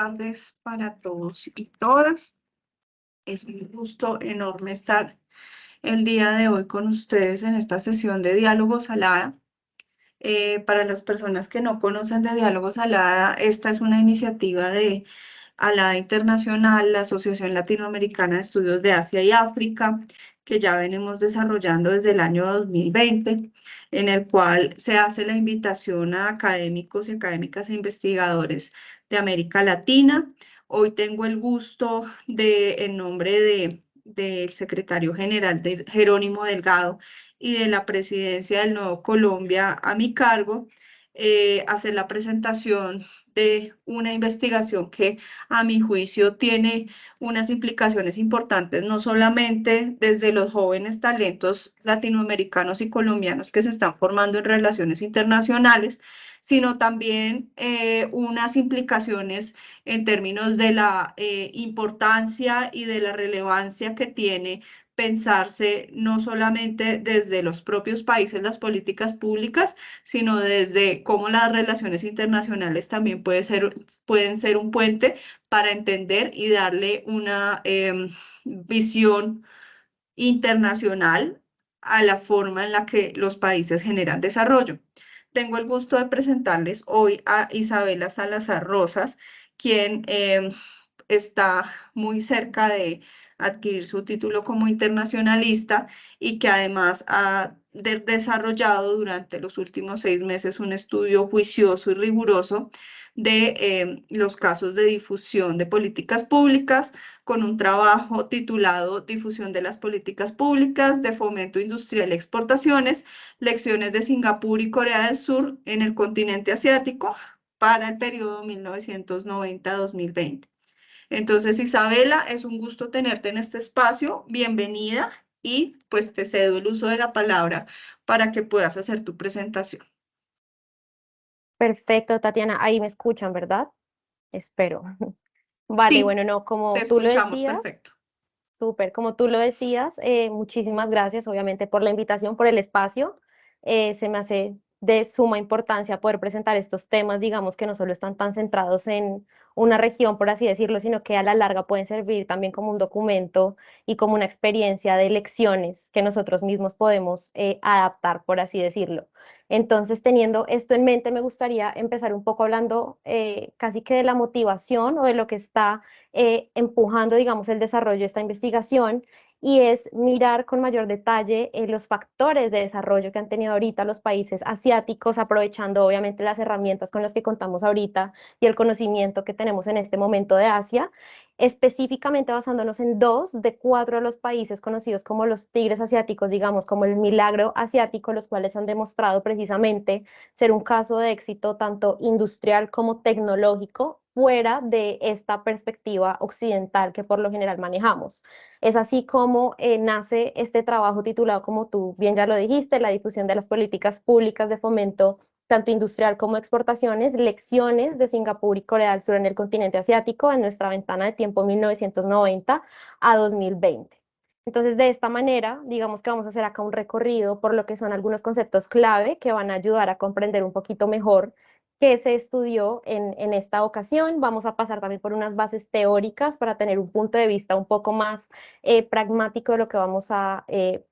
tardes para todos y todas. Es un gusto enorme estar el día de hoy con ustedes en esta sesión de Diálogo Salada. Para las personas que no conocen de Diálogo Salada, esta es una iniciativa de Alada Internacional, la Asociación Latinoamericana de Estudios de Asia y África, que ya venimos desarrollando desde el año 2020, en el cual se hace la invitación a académicos y académicas e investigadores de América Latina. Hoy tengo el gusto en nombre del secretario general Jerónimo Delgado y de la presidencia del Nuevo Colombia a mi cargo, hacer la presentación de una investigación que a mi juicio tiene unas implicaciones importantes, no solamente desde los jóvenes talentos latinoamericanos y colombianos que se están formando en relaciones internacionales, sino también unas implicaciones en términos de la importancia y de la relevancia que tiene pensarse no solamente desde los propios países las políticas públicas, sino desde cómo las relaciones internacionales también pueden ser un puente para entender y darle una visión internacional a la forma en la que los países generan desarrollo. Tengo el gusto de presentarles hoy a Isabela Salazar Rosas, quien está muy cerca de adquirir su título como internacionalista y que además ha desarrollado durante los últimos 6 meses un estudio juicioso y riguroso de los casos de difusión de políticas públicas, con un trabajo titulado Difusión de las políticas públicas de fomento industrial y exportaciones, lecciones de Singapur y Corea del Sur en el continente asiático para el periodo 1990-2020. Entonces, Isabela, es un gusto tenerte en este espacio. Bienvenida y pues te cedo el uso de la palabra para que puedas hacer tu presentación. Perfecto, Tatiana, ahí me escuchan, ¿verdad? Espero. Vale, Sí, bueno, no, te como tú lo escuchamos decías, perfecto. súper, como tú lo decías, muchísimas gracias, obviamente, por la invitación, por el espacio. Se me hace de suma importancia poder presentar estos temas, digamos, que no solo están tan centrados en una región, por así decirlo, sino que a la larga pueden servir también como un documento y como una experiencia de lecciones que nosotros mismos podemos adaptar, por así decirlo. Entonces, teniendo esto en mente, me gustaría empezar un poco hablando casi que de la motivación o de lo que está empujando, digamos, el desarrollo de esta investigación, y es mirar con mayor detalle los factores de desarrollo que han tenido ahorita los países asiáticos, aprovechando obviamente las herramientas con las que contamos ahorita y el conocimiento que tenemos en este momento de Asia, específicamente basándonos en 2 de 4 de los países conocidos como los tigres asiáticos, digamos, como el milagro asiático, los cuales han demostrado precisamente ser un caso de éxito tanto industrial como tecnológico fuera de esta perspectiva occidental que por lo general manejamos. Es así como nace este trabajo titulado, como tú bien ya lo dijiste, la difusión de las políticas públicas de fomento tanto industrial como exportaciones, lecciones de Singapur y Corea del Sur en el continente asiático en nuestra ventana de tiempo 1990 a 2020. Entonces, de esta manera, digamos que vamos a hacer acá un recorrido por lo que son algunos conceptos clave que van a ayudar a comprender un poquito mejor qué se estudió en esta ocasión. Vamos a pasar también por unas bases teóricas para tener un punto de vista un poco más pragmático de lo que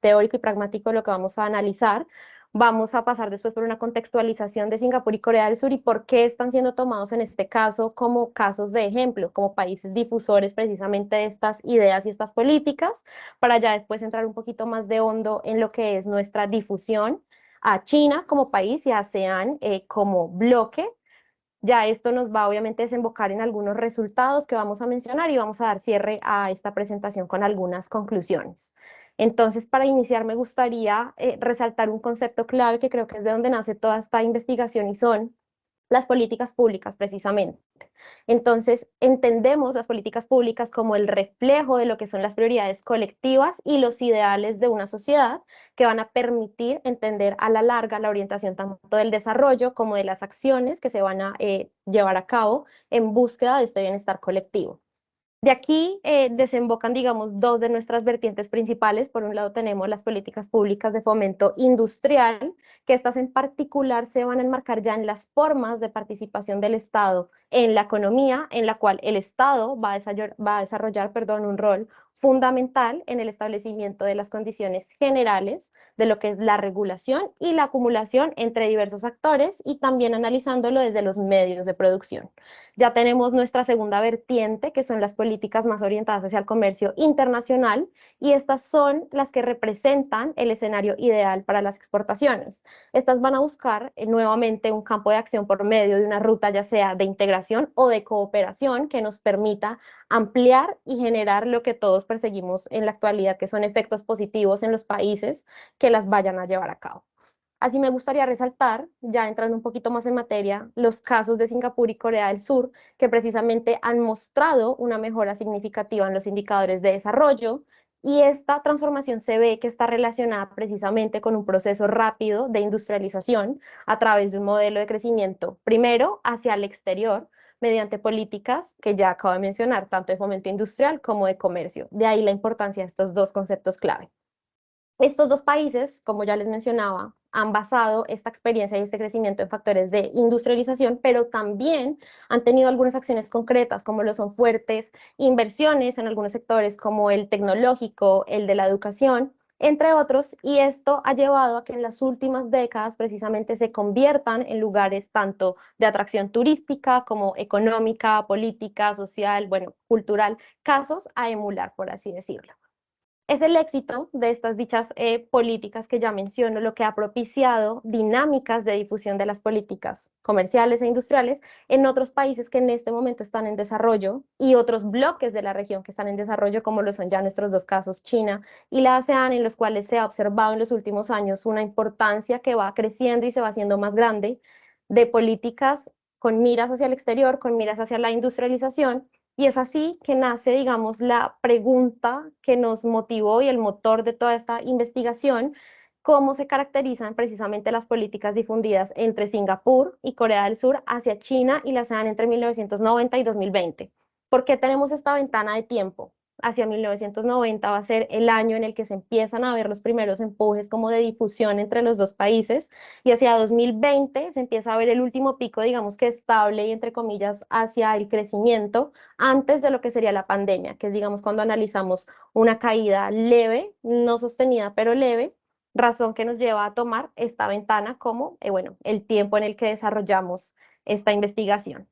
teórico y pragmático de lo que vamos a analizar. Vamos a pasar después por una contextualización de Singapur y Corea del Sur y por qué están siendo tomados en este caso como casos de ejemplo, como países difusores precisamente de estas ideas y estas políticas, para ya después entrar un poquito más de hondo en lo que es nuestra difusión a China como país y a ASEAN como bloque. Ya esto nos va obviamente a desembocar en algunos resultados que vamos a mencionar y vamos a dar cierre a esta presentación con algunas conclusiones. Entonces, para iniciar, me gustaría resaltar un concepto clave que creo que es de donde nace toda esta investigación y son las políticas públicas precisamente. Entonces, entendemos las políticas públicas como el reflejo de lo que son las prioridades colectivas y los ideales de una sociedad que van a permitir entender a la larga la orientación tanto del desarrollo como de las acciones que se van a llevar a cabo en búsqueda de este bienestar colectivo. De aquí desembocan, digamos, dos de nuestras vertientes principales. Por un lado tenemos las políticas públicas de fomento industrial, que estas en particular se van a enmarcar ya en las formas de participación del Estado en la economía, en la cual el Estado va a desarrollar, perdón, un rol fundamental en el establecimiento de las condiciones generales de lo que es la regulación y la acumulación entre diversos actores y también analizándolo desde los medios de producción. Ya tenemos nuestra segunda vertiente, que son las políticas más orientadas hacia el comercio internacional, y estas son las que representan el escenario ideal para las exportaciones. Estas van a buscar nuevamente un campo de acción por medio de una ruta ya sea de integración o de cooperación que nos permita ampliar y generar lo que todos perseguimos en la actualidad, que son efectos positivos en los países que las vayan a llevar a cabo. Así me gustaría resaltar, ya entrando un poquito más en materia, los casos de Singapur y Corea del Sur, que precisamente han mostrado una mejora significativa en los indicadores de desarrollo, y esta transformación se ve que está relacionada precisamente con un proceso rápido de industrialización a través de un modelo de crecimiento, primero hacia el exterior, mediante políticas que ya acabo de mencionar, tanto de fomento industrial como de comercio. De ahí la importancia de estos dos conceptos clave. Estos dos países, como ya les mencionaba, han basado esta experiencia y este crecimiento en factores de industrialización, pero también han tenido algunas acciones concretas, como lo son fuertes inversiones en algunos sectores como el tecnológico, el de la educación, entre otros, y esto ha llevado a que en las últimas décadas precisamente se conviertan en lugares tanto de atracción turística como económica, política, social, bueno, cultural, casos a emular, por así decirlo. Es el éxito de estas dichas políticas que ya menciono lo que ha propiciado dinámicas de difusión de las políticas comerciales e industriales en otros países que en este momento están en desarrollo y otros bloques de la región que están en desarrollo, como lo son ya nuestros dos casos, China y la ASEAN, en los cuales se ha observado en los últimos años una importancia que va creciendo y se va haciendo más grande de políticas con miras hacia el exterior, con miras hacia la industrialización, y es así que nace, digamos, la pregunta que nos motivó y el motor de toda esta investigación, cómo se caracterizan precisamente las políticas difundidas entre Singapur y Corea del Sur hacia China y la ASEAN entre 1990 y 2020. ¿Por qué tenemos esta ventana de tiempo? Hacia 1990 va a ser el año en el que se empiezan a ver los primeros empujes como de difusión entre los dos países, y hacia 2020 se empieza a ver el último pico, digamos que estable y entre comillas hacia el crecimiento antes de lo que sería la pandemia, que es, digamos, cuando analizamos una caída leve, no sostenida, pero leve, razón que nos lleva a tomar esta ventana como, bueno, el tiempo en el que desarrollamos esta investigación.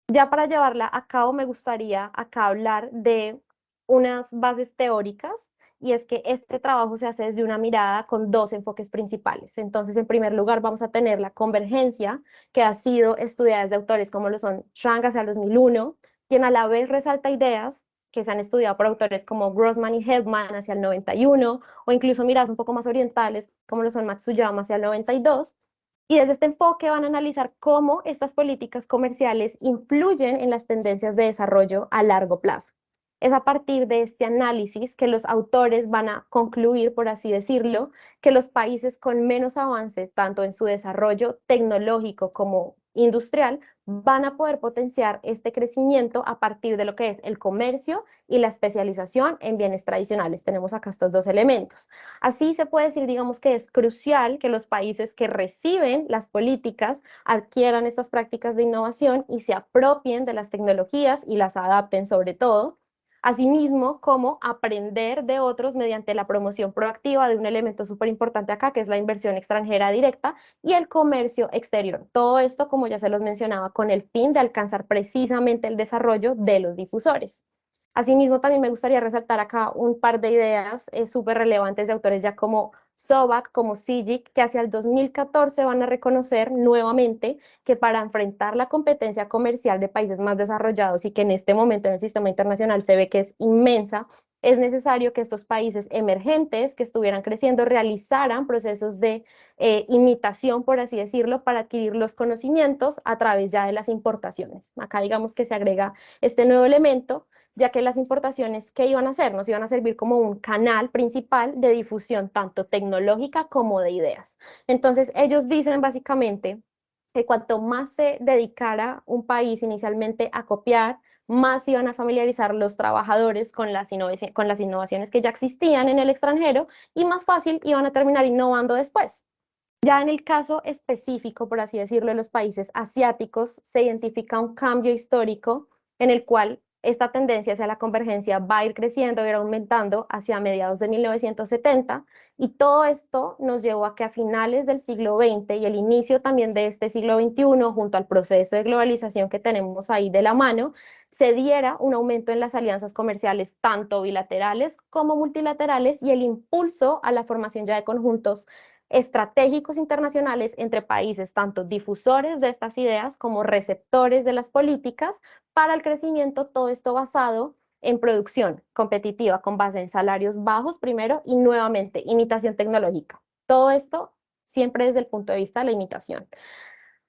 Ya para llevarla a cabo, me gustaría acá hablar de unas bases teóricas, y es que este trabajo se hace desde una mirada con dos enfoques principales. Entonces, en primer lugar, vamos a tener la convergencia, que ha sido estudiada desde autores como lo son Zhang hacia el 2001, quien a la vez resalta ideas que se han estudiado por autores como Grossman y Heldman hacia el 91, o incluso miradas un poco más orientales como lo son Matsuyama hacia el 92, y desde este enfoque van a analizar cómo estas políticas comerciales influyen en las tendencias de desarrollo a largo plazo. Es a partir de este análisis que los autores van a concluir, por así decirlo, que los países con menos avance, tanto en su desarrollo tecnológico como industrial, van a poder potenciar este crecimiento a partir de lo que es el comercio y la especialización en bienes tradicionales. Tenemos acá estos dos elementos. Así se puede decir, digamos, que es crucial que los países que reciben las políticas adquieran estas prácticas de innovación y se apropien de las tecnologías y las adapten sobre todo. Asimismo, como aprender de otros mediante la promoción proactiva de un elemento súper importante acá, que es la inversión extranjera directa y el comercio exterior. Todo esto, como ya se los mencionaba, con el fin de alcanzar precisamente el desarrollo de los difusores. Asimismo, también me gustaría resaltar acá un par de ideas súper relevantes de autores ya como Sobak, como Sijic, que hacia el 2014 van a reconocer nuevamente que para enfrentar la competencia comercial de países más desarrollados y que en este momento en el sistema internacional se ve que es inmensa, es necesario que estos países emergentes que estuvieran creciendo realizaran procesos de imitación, por así decirlo, para adquirir los conocimientos a través ya de las importaciones. Acá digamos que se agrega este nuevo elemento, ya que las importaciones, ¿qué iban a hacer? Nos iban a servir como un canal principal de difusión tanto tecnológica como de ideas. Entonces, ellos dicen básicamente que cuanto más se dedicara un país inicialmente a copiar, más iban a familiarizar los trabajadores con las innovaciones que ya existían en el extranjero y más fácil iban a terminar innovando después. Ya en el caso específico, por así decirlo, de los países asiáticos, se identifica un cambio histórico en el cual esta tendencia hacia la convergencia va a ir creciendo, va a ir aumentando hacia mediados de 1970, y todo esto nos llevó a que a finales del siglo XX y el inicio también de este siglo XXI, junto al proceso de globalización que tenemos ahí de la mano, se diera un aumento en las alianzas comerciales tanto bilaterales como multilaterales y el impulso a la formación ya de conjuntos estratégicos internacionales entre países, tanto difusores de estas ideas como receptores de las políticas para el crecimiento, todo esto basado en producción competitiva con base en salarios bajos primero y nuevamente imitación tecnológica. Todo esto siempre desde el punto de vista de la imitación.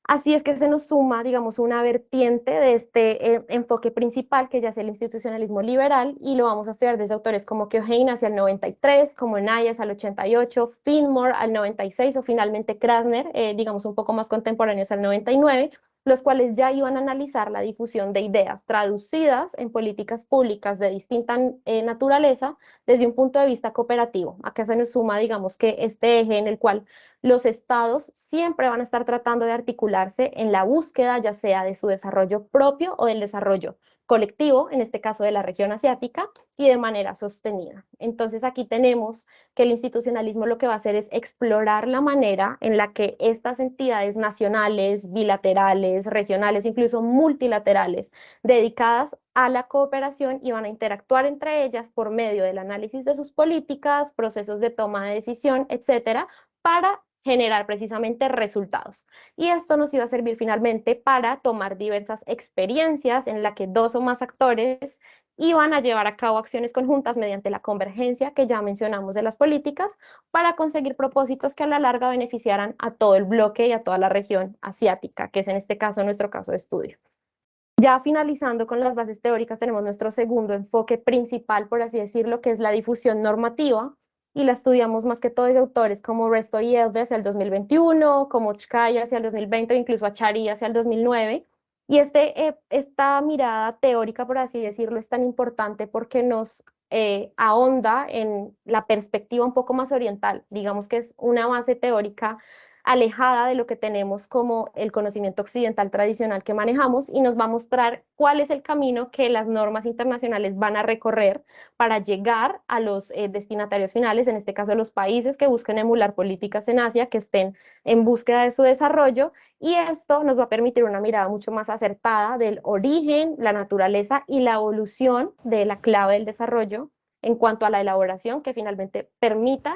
Así es que se nos suma, digamos, una vertiente de este enfoque principal, que ya es el institucionalismo liberal, y lo vamos a estudiar desde autores como Keohane hacia el 93, como Nayes al 88, Fillmore al 96, o finalmente Krasner, digamos, un poco más contemporáneos al 99, los cuales ya iban a analizar la difusión de ideas traducidas en políticas públicas de distinta naturaleza desde un punto de vista cooperativo. Acá se nos suma, digamos, que este eje en el cual los estados siempre van a estar tratando de articularse en la búsqueda, ya sea de su desarrollo propio o del desarrollo colectivo, en este caso de la región asiática, y de manera sostenida. Entonces aquí tenemos que el institucionalismo lo que va a hacer es explorar la manera en la que estas entidades nacionales, bilaterales, regionales, incluso multilaterales, dedicadas a la cooperación, y van a interactuar entre ellas por medio del análisis de sus políticas, procesos de toma de decisión, etcétera, para generar precisamente resultados. Y esto nos iba a servir finalmente para tomar diversas experiencias en la que dos o más actores iban a llevar a cabo acciones conjuntas mediante la convergencia que ya mencionamos de las políticas, para conseguir propósitos que a la larga beneficiaran a todo el bloque y a toda la región asiática, que es en este caso nuestro caso de estudio. Ya finalizando con las bases teóricas, tenemos nuestro segundo enfoque principal, por así decirlo, que es la difusión normativa, y la estudiamos más que todo de autores como Resto y Elbe hacia el 2021, como Chkaya hacia el 2020, o incluso Achari hacia el 2009. Y esta mirada teórica, por así decirlo, es tan importante porque nos ahonda en la perspectiva un poco más oriental. Digamos que es una base teórica alejada de lo que tenemos como el conocimiento occidental tradicional que manejamos, y nos va a mostrar cuál es el camino que las normas internacionales van a recorrer para llegar a los destinatarios finales, en este caso los países que busquen emular políticas en Asia, que estén en búsqueda de su desarrollo, y esto nos va a permitir una mirada mucho más acertada del origen, la naturaleza y la evolución de la clave del desarrollo en cuanto a la elaboración que finalmente permita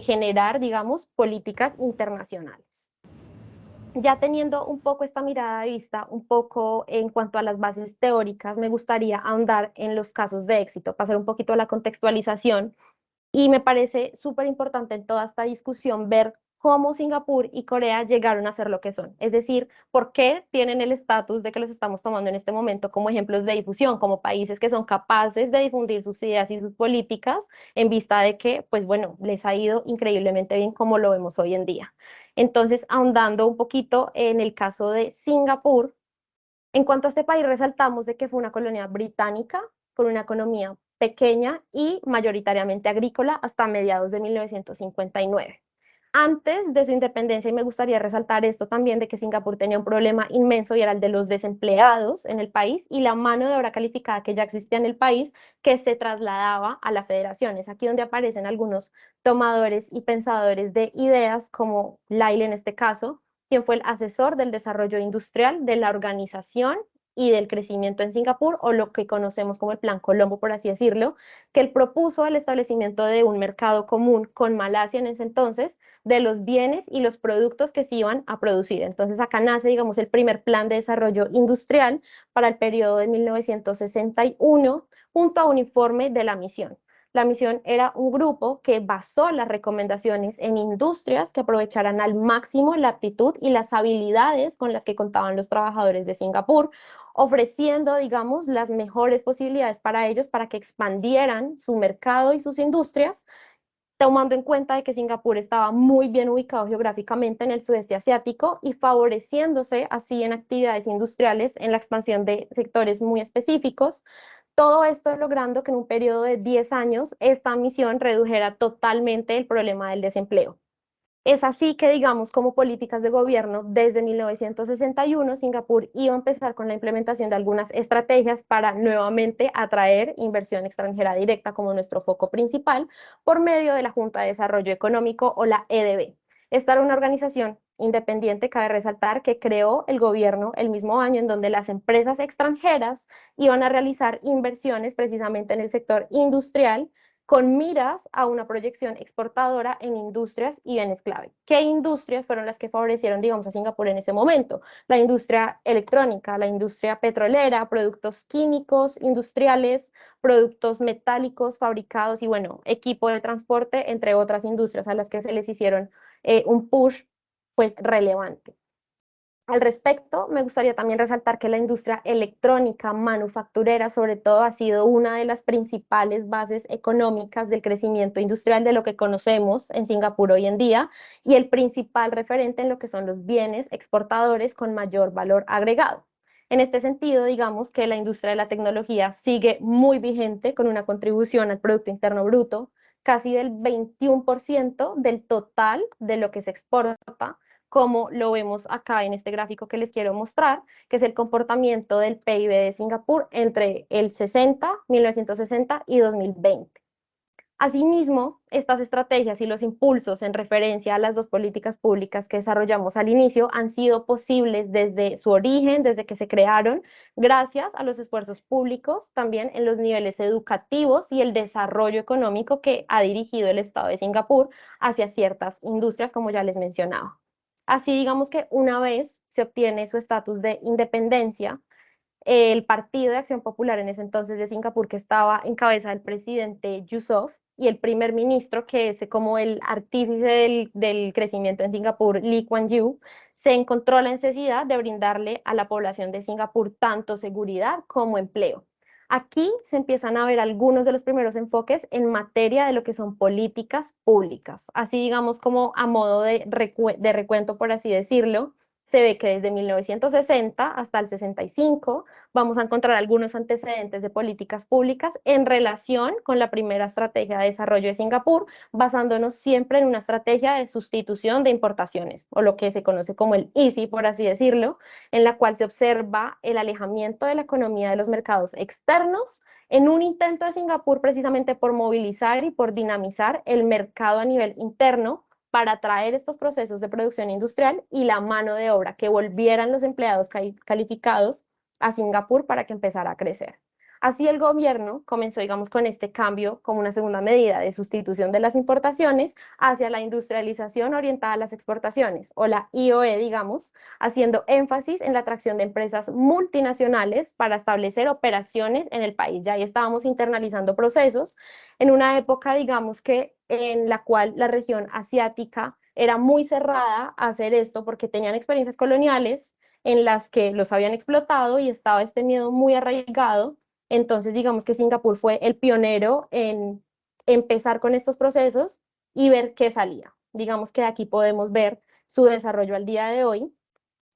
generar, digamos, políticas internacionales. Ya teniendo un poco esta mirada de vista, un poco en cuanto a las bases teóricas, me gustaría ahondar en los casos de éxito, pasar un poquito a la contextualización, y me parece súper importante en toda esta discusión ver cómo Singapur y Corea llegaron a ser lo que son. Es decir, por qué tienen el estatus de que los estamos tomando en este momento como ejemplos de difusión, como países que son capaces de difundir sus ideas y sus políticas en vista de que, pues bueno, les ha ido increíblemente bien como lo vemos hoy en día. Entonces, ahondando un poquito en el caso de Singapur, en cuanto a este país, resaltamos de que fue una colonia británica con una economía pequeña y mayoritariamente agrícola hasta mediados de 1959. Antes de su independencia, y me gustaría resaltar esto también, de que Singapur tenía un problema inmenso, y era el de los desempleados en el país y la mano de obra calificada que ya existía en el país, que se trasladaba a la federación. Es aquí donde aparecen algunos tomadores y pensadores de ideas, como Lyle en este caso, quien fue el asesor del desarrollo industrial de la organización y del crecimiento en Singapur, o lo que conocemos como el Plan Colombo, por así decirlo, que él propuso el establecimiento de un mercado común con Malasia en ese entonces, de los bienes y los productos que se iban a producir. Entonces acá nace, digamos, el primer plan de desarrollo industrial para el periodo de 1961, junto a un informe de la misión. La misión era un grupo que basó las recomendaciones en industrias que aprovecharan al máximo la aptitud y las habilidades con las que contaban los trabajadores de Singapur, ofreciendo, digamos, las mejores posibilidades para ellos para que expandieran su mercado y sus industrias, tomando en cuenta de que Singapur estaba muy bien ubicado geográficamente en el sudeste asiático y favoreciéndose así en actividades industriales en la expansión de sectores muy específicos. Todo esto logrando que en un periodo de 10 años esta misión redujera totalmente el problema del desempleo. Es así que, digamos, como políticas de gobierno, desde 1961, Singapur iba a empezar con la implementación de algunas estrategias para nuevamente atraer inversión extranjera directa como nuestro foco principal por medio de la Junta de Desarrollo Económico o la EDB. Esta era una organización independiente, cabe resaltar, que creó el gobierno el mismo año en donde las empresas extranjeras iban a realizar inversiones precisamente en el sector industrial con miras a una proyección exportadora en industrias y bienes clave. ¿Qué industrias fueron las que favorecieron, digamos, a Singapur en ese momento? La industria electrónica, la industria petrolera, productos químicos, industriales, productos metálicos fabricados y, bueno, equipo de transporte, entre otras industrias a las que se les hicieron un push, pues, relevante. Al respecto, me gustaría también resaltar que la industria electrónica manufacturera, sobre todo, ha sido una de las principales bases económicas del crecimiento industrial de lo que conocemos en Singapur hoy en día y el principal referente en lo que son los bienes exportadores con mayor valor agregado. En este sentido, digamos que la industria de la tecnología sigue muy vigente con una contribución al Producto Interno Bruto casi del 21% del total de lo que se exporta, como lo vemos acá en este gráfico que les quiero mostrar, que es el comportamiento del PIB de Singapur entre el 1960 y 2020. Asimismo, estas estrategias y los impulsos en referencia a las dos políticas públicas que desarrollamos al inicio han sido posibles desde su origen, desde que se crearon, gracias a los esfuerzos públicos, también en los niveles educativos y el desarrollo económico que ha dirigido el Estado de Singapur hacia ciertas industrias, como ya les mencionaba. Así, digamos que una vez se obtiene su estatus de independencia, el Partido de Acción Popular en ese entonces de Singapur, que estaba en cabeza del presidente Yusof, y el primer ministro, que es como el artífice del crecimiento en Singapur, Lee Kuan Yew, se encontró la necesidad de brindarle a la población de Singapur tanto seguridad como empleo. Aquí se empiezan a ver algunos de los primeros enfoques en materia de lo que son políticas públicas. Así, digamos, como a modo de recuento, por así decirlo, se ve que desde 1960 hasta el 65 vamos a encontrar algunos antecedentes de políticas públicas en relación con la primera estrategia de desarrollo de Singapur, basándonos siempre en una estrategia de sustitución de importaciones, o lo que se conoce como el EASY, por así decirlo, en la cual se observa el alejamiento de la economía de los mercados externos en un intento de Singapur precisamente por movilizar y por dinamizar el mercado a nivel interno para atraer estos procesos de producción industrial y la mano de obra, que volvieran los empleados calificados a Singapur para que empezara a crecer. Así el gobierno comenzó, digamos, con este cambio como una segunda medida de sustitución de las importaciones hacia la industrialización orientada a las exportaciones, o la IOE, digamos, haciendo énfasis en la atracción de empresas multinacionales para establecer operaciones en el país. Ya ahí estábamos internalizando procesos en una época, digamos, que en la cual la región asiática era muy cerrada a hacer esto porque tenían experiencias coloniales en las que los habían explotado y estaba este miedo muy arraigado. Entonces, digamos que Singapur fue el pionero en empezar con estos procesos y ver qué salía. Digamos que aquí podemos ver su desarrollo al día de hoy.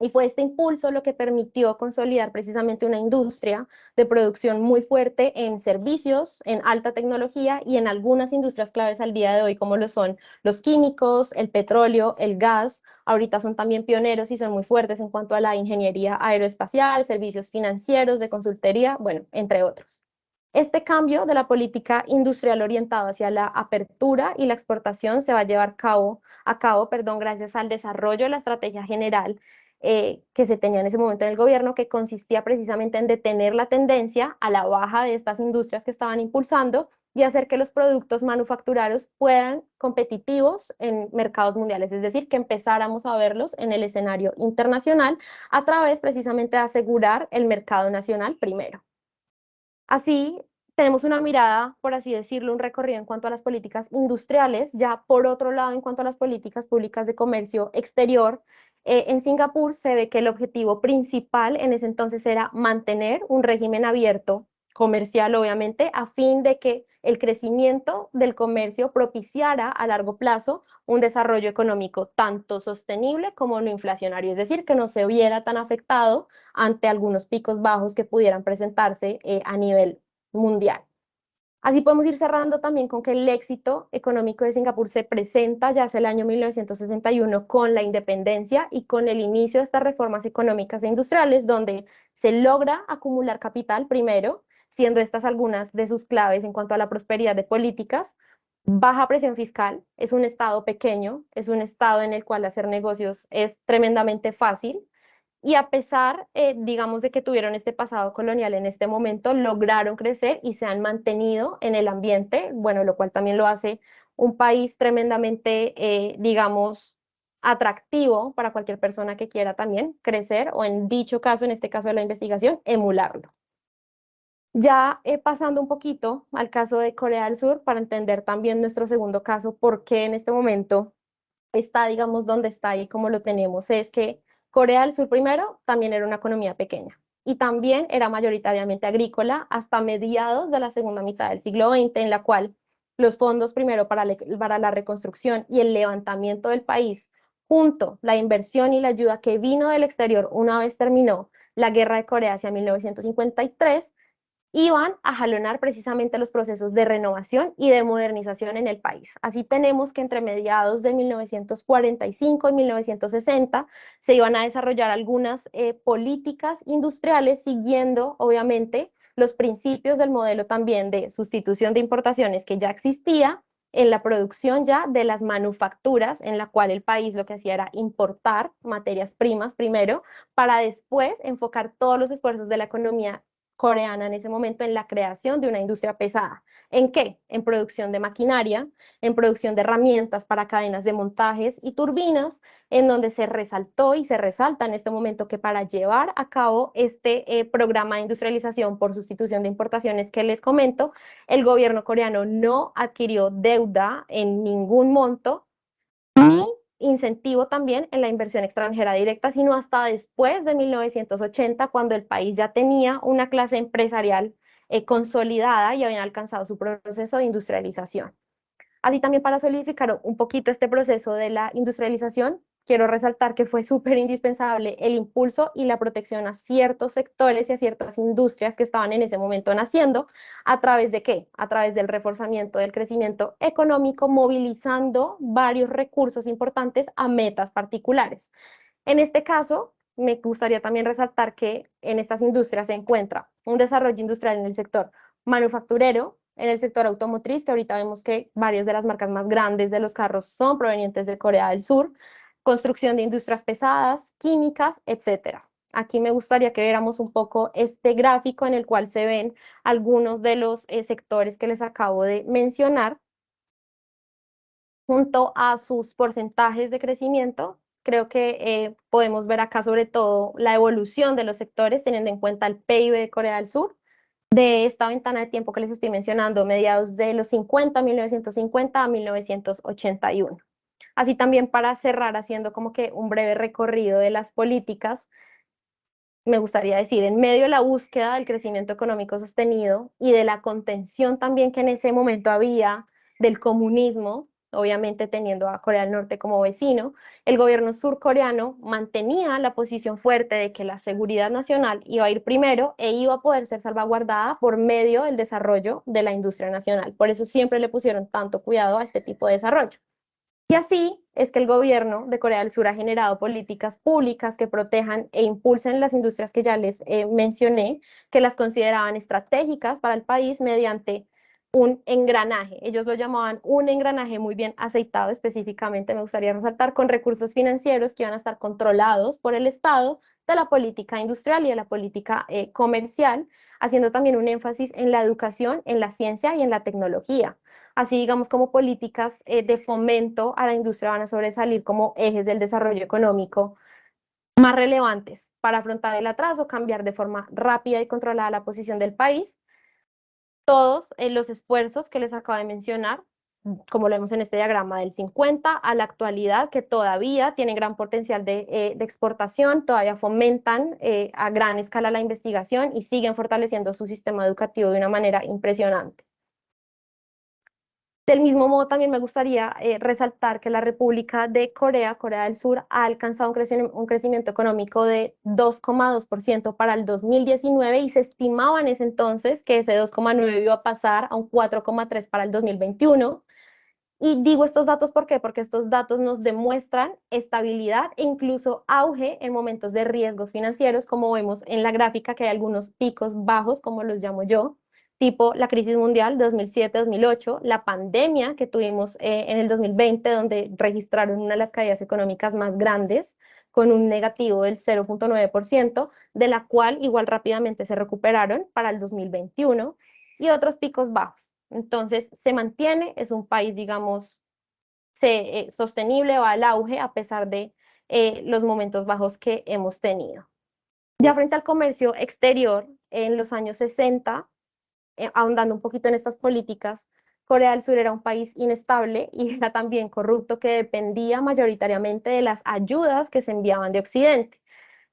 Y fue este impulso lo que permitió consolidar precisamente una industria de producción muy fuerte en servicios, en alta tecnología y en algunas industrias claves al día de hoy, como lo son los químicos, el petróleo, el gas. Ahorita son también pioneros y son muy fuertes en cuanto a la ingeniería aeroespacial, servicios financieros, de consultoría, bueno, entre otros. Este cambio de la política industrial orientada hacia la apertura y la exportación se va a llevar a cabo, gracias al desarrollo de la estrategia general que se tenía en ese momento en el gobierno, que consistía precisamente en detener la tendencia a la baja de estas industrias que estaban impulsando y hacer que los productos manufacturados fueran competitivos en mercados mundiales, es decir, que empezáramos a verlos en el escenario internacional a través precisamente de asegurar el mercado nacional primero. Así, tenemos una mirada, por así decirlo, un recorrido en cuanto a las políticas industriales. Ya por otro lado, en cuanto a las políticas públicas de comercio exterior, en Singapur se ve que el objetivo principal en ese entonces era mantener un régimen abierto, comercial obviamente, a fin de que el crecimiento del comercio propiciara a largo plazo un desarrollo económico tanto sostenible como no inflacionario, es decir, que no se viera tan afectado ante algunos picos bajos que pudieran presentarse a nivel mundial. Así podemos ir cerrando también con que el éxito económico de Singapur se presenta ya hacia el año 1961 con la independencia y con el inicio de estas reformas económicas e industriales, donde se logra acumular capital primero, siendo estas algunas de sus claves en cuanto a la prosperidad de políticas. Baja presión fiscal, es un estado pequeño, es un estado en el cual hacer negocios es tremendamente fácil, y a pesar, digamos, de que tuvieron este pasado colonial en este momento, lograron crecer y se han mantenido en el ambiente, bueno, lo cual también lo hace un país tremendamente, digamos, atractivo para cualquier persona que quiera también crecer o en dicho caso, en este caso de la investigación, emularlo. Ya pasando un poquito al caso de Corea del Sur, para entender también nuestro segundo caso, por qué en este momento está, digamos, donde está y como lo tenemos, es que Corea del Sur primero también era una economía pequeña y también era mayoritariamente agrícola hasta mediados de la segunda mitad del siglo XX, en la cual los fondos primero para la reconstrucción y el levantamiento del país, junto la inversión y la ayuda que vino del exterior una vez terminó la guerra de Corea hacia 1953, iban a jalonar precisamente los procesos de renovación y de modernización en el país. Así tenemos que entre mediados de 1945 y 1960 se iban a desarrollar algunas políticas industriales siguiendo, obviamente, los principios del modelo también de sustitución de importaciones que ya existía en la producción ya de las manufacturas, en la cual el país lo que hacía era importar materias primas primero, para después enfocar todos los esfuerzos de la economía coreana en ese momento en la creación de una industria pesada. ¿En qué? En producción de maquinaria, en producción de herramientas para cadenas de montajes y turbinas, en donde se resaltó y se resalta en este momento que para llevar a cabo este programa de industrialización por sustitución de importaciones que les comento, el gobierno coreano no adquirió deuda en ningún monto ni incentivo también en la inversión extranjera directa, sino hasta después de 1980, cuando el país ya tenía una clase empresarial consolidada y habían alcanzado su proceso de industrialización. Así también para solidificar un poquito este proceso de la industrialización, quiero resaltar que fue súper indispensable el impulso y la protección a ciertos sectores y a ciertas industrias que estaban en ese momento naciendo. ¿A través de qué? A través del reforzamiento del crecimiento económico, movilizando varios recursos importantes a metas particulares. En este caso, me gustaría también resaltar que en estas industrias se encuentra un desarrollo industrial en el sector manufacturero, en el sector automotriz, que ahorita vemos que varias de las marcas más grandes de los carros son provenientes de Corea del Sur, construcción de industrias pesadas, químicas, etcétera. Aquí me gustaría que viéramos un poco este gráfico en el cual se ven algunos de los sectores que les acabo de mencionar junto a sus porcentajes de crecimiento. Creo que podemos ver acá sobre todo la evolución de los sectores teniendo en cuenta el PIB de Corea del Sur, de esta ventana de tiempo que les estoy mencionando, mediados de los 50, 1950 a 1981. Así también para cerrar haciendo como que un breve recorrido de las políticas, me gustaría decir, en medio de la búsqueda del crecimiento económico sostenido y de la contención también que en ese momento había del comunismo, obviamente teniendo a Corea del Norte como vecino, el gobierno surcoreano mantenía la posición fuerte de que la seguridad nacional iba a ir primero e iba a poder ser salvaguardada por medio del desarrollo de la industria nacional. Por eso siempre le pusieron tanto cuidado a este tipo de desarrollo. Y así es que el gobierno de Corea del Sur ha generado políticas públicas que protejan e impulsen las industrias que ya les mencioné, que las consideraban estratégicas para el país mediante un engranaje. Ellos lo llamaban un engranaje muy bien aceitado, específicamente me gustaría resaltar, con recursos financieros que iban a estar controlados por el Estado de la política industrial y de la política comercial, haciendo también un énfasis en la educación, en la ciencia y en la tecnología. Así, digamos, como políticas de fomento a la industria van a sobresalir como ejes del desarrollo económico más relevantes para afrontar el atraso, cambiar de forma rápida y controlada la posición del país. Todos los esfuerzos que les acabo de mencionar, como lo vemos en este diagrama del 50 a la actualidad, que todavía tienen gran potencial de exportación, todavía fomentan a gran escala la investigación y siguen fortaleciendo su sistema educativo de una manera impresionante. Del mismo modo, también me gustaría resaltar que la República de Corea, Corea del Sur, ha alcanzado un crecimiento económico de 2,2% para el 2019 y se estimaba en ese entonces que ese 2,9 iba a pasar a un 4,3 para el 2021. Y digo estos datos, ¿por qué? Porque estos datos nos demuestran estabilidad e incluso auge en momentos de riesgos financieros, como vemos en la gráfica que hay algunos picos bajos, como los llamo yo, tipo la crisis mundial de 2007-2008, la pandemia que tuvimos en el 2020, donde registraron una de las caídas económicas más grandes, con un negativo del 0,9%, de la cual igual rápidamente se recuperaron para el 2021, y otros picos bajos. Entonces, se mantiene, es un país, digamos, sostenible, va al auge a pesar de los momentos bajos que hemos tenido. Ya frente al comercio exterior, en los años 60, ahondando un poquito en estas políticas, Corea del Sur era un país inestable y era también corrupto que dependía mayoritariamente de las ayudas que se enviaban de Occidente.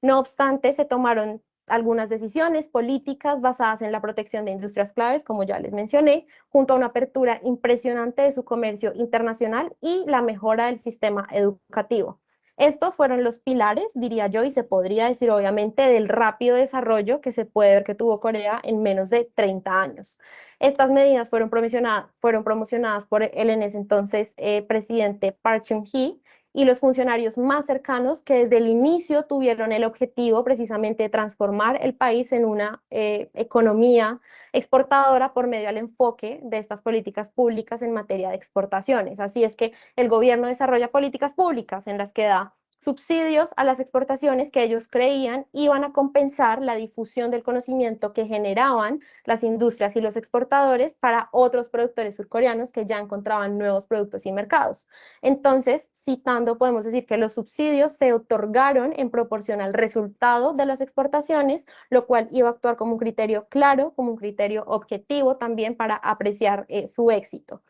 No obstante, se tomaron algunas decisiones políticas basadas en la protección de industrias claves, como ya les mencioné, junto a una apertura impresionante de su comercio internacional y la mejora del sistema educativo. Estos fueron los pilares, diría yo, y se podría decir obviamente del rápido desarrollo que se puede ver que tuvo Corea en menos de 30 años. Estas medidas fueron promocionadas por el en ese entonces presidente Park Chung-hee y los funcionarios más cercanos que desde el inicio tuvieron el objetivo precisamente de transformar el país en una economía exportadora por medio del enfoque de estas políticas públicas en materia de exportaciones. Así es que el gobierno desarrolla políticas públicas en las que da subsidios a las exportaciones que ellos creían iban a compensar la difusión del conocimiento que generaban las industrias y los exportadores para otros productores surcoreanos que ya encontraban nuevos productos y mercados. Entonces, citando, podemos decir que los subsidios se otorgaron en proporción al resultado de las exportaciones, lo cual iba a actuar como un criterio claro, como un criterio objetivo también para apreciar su éxito.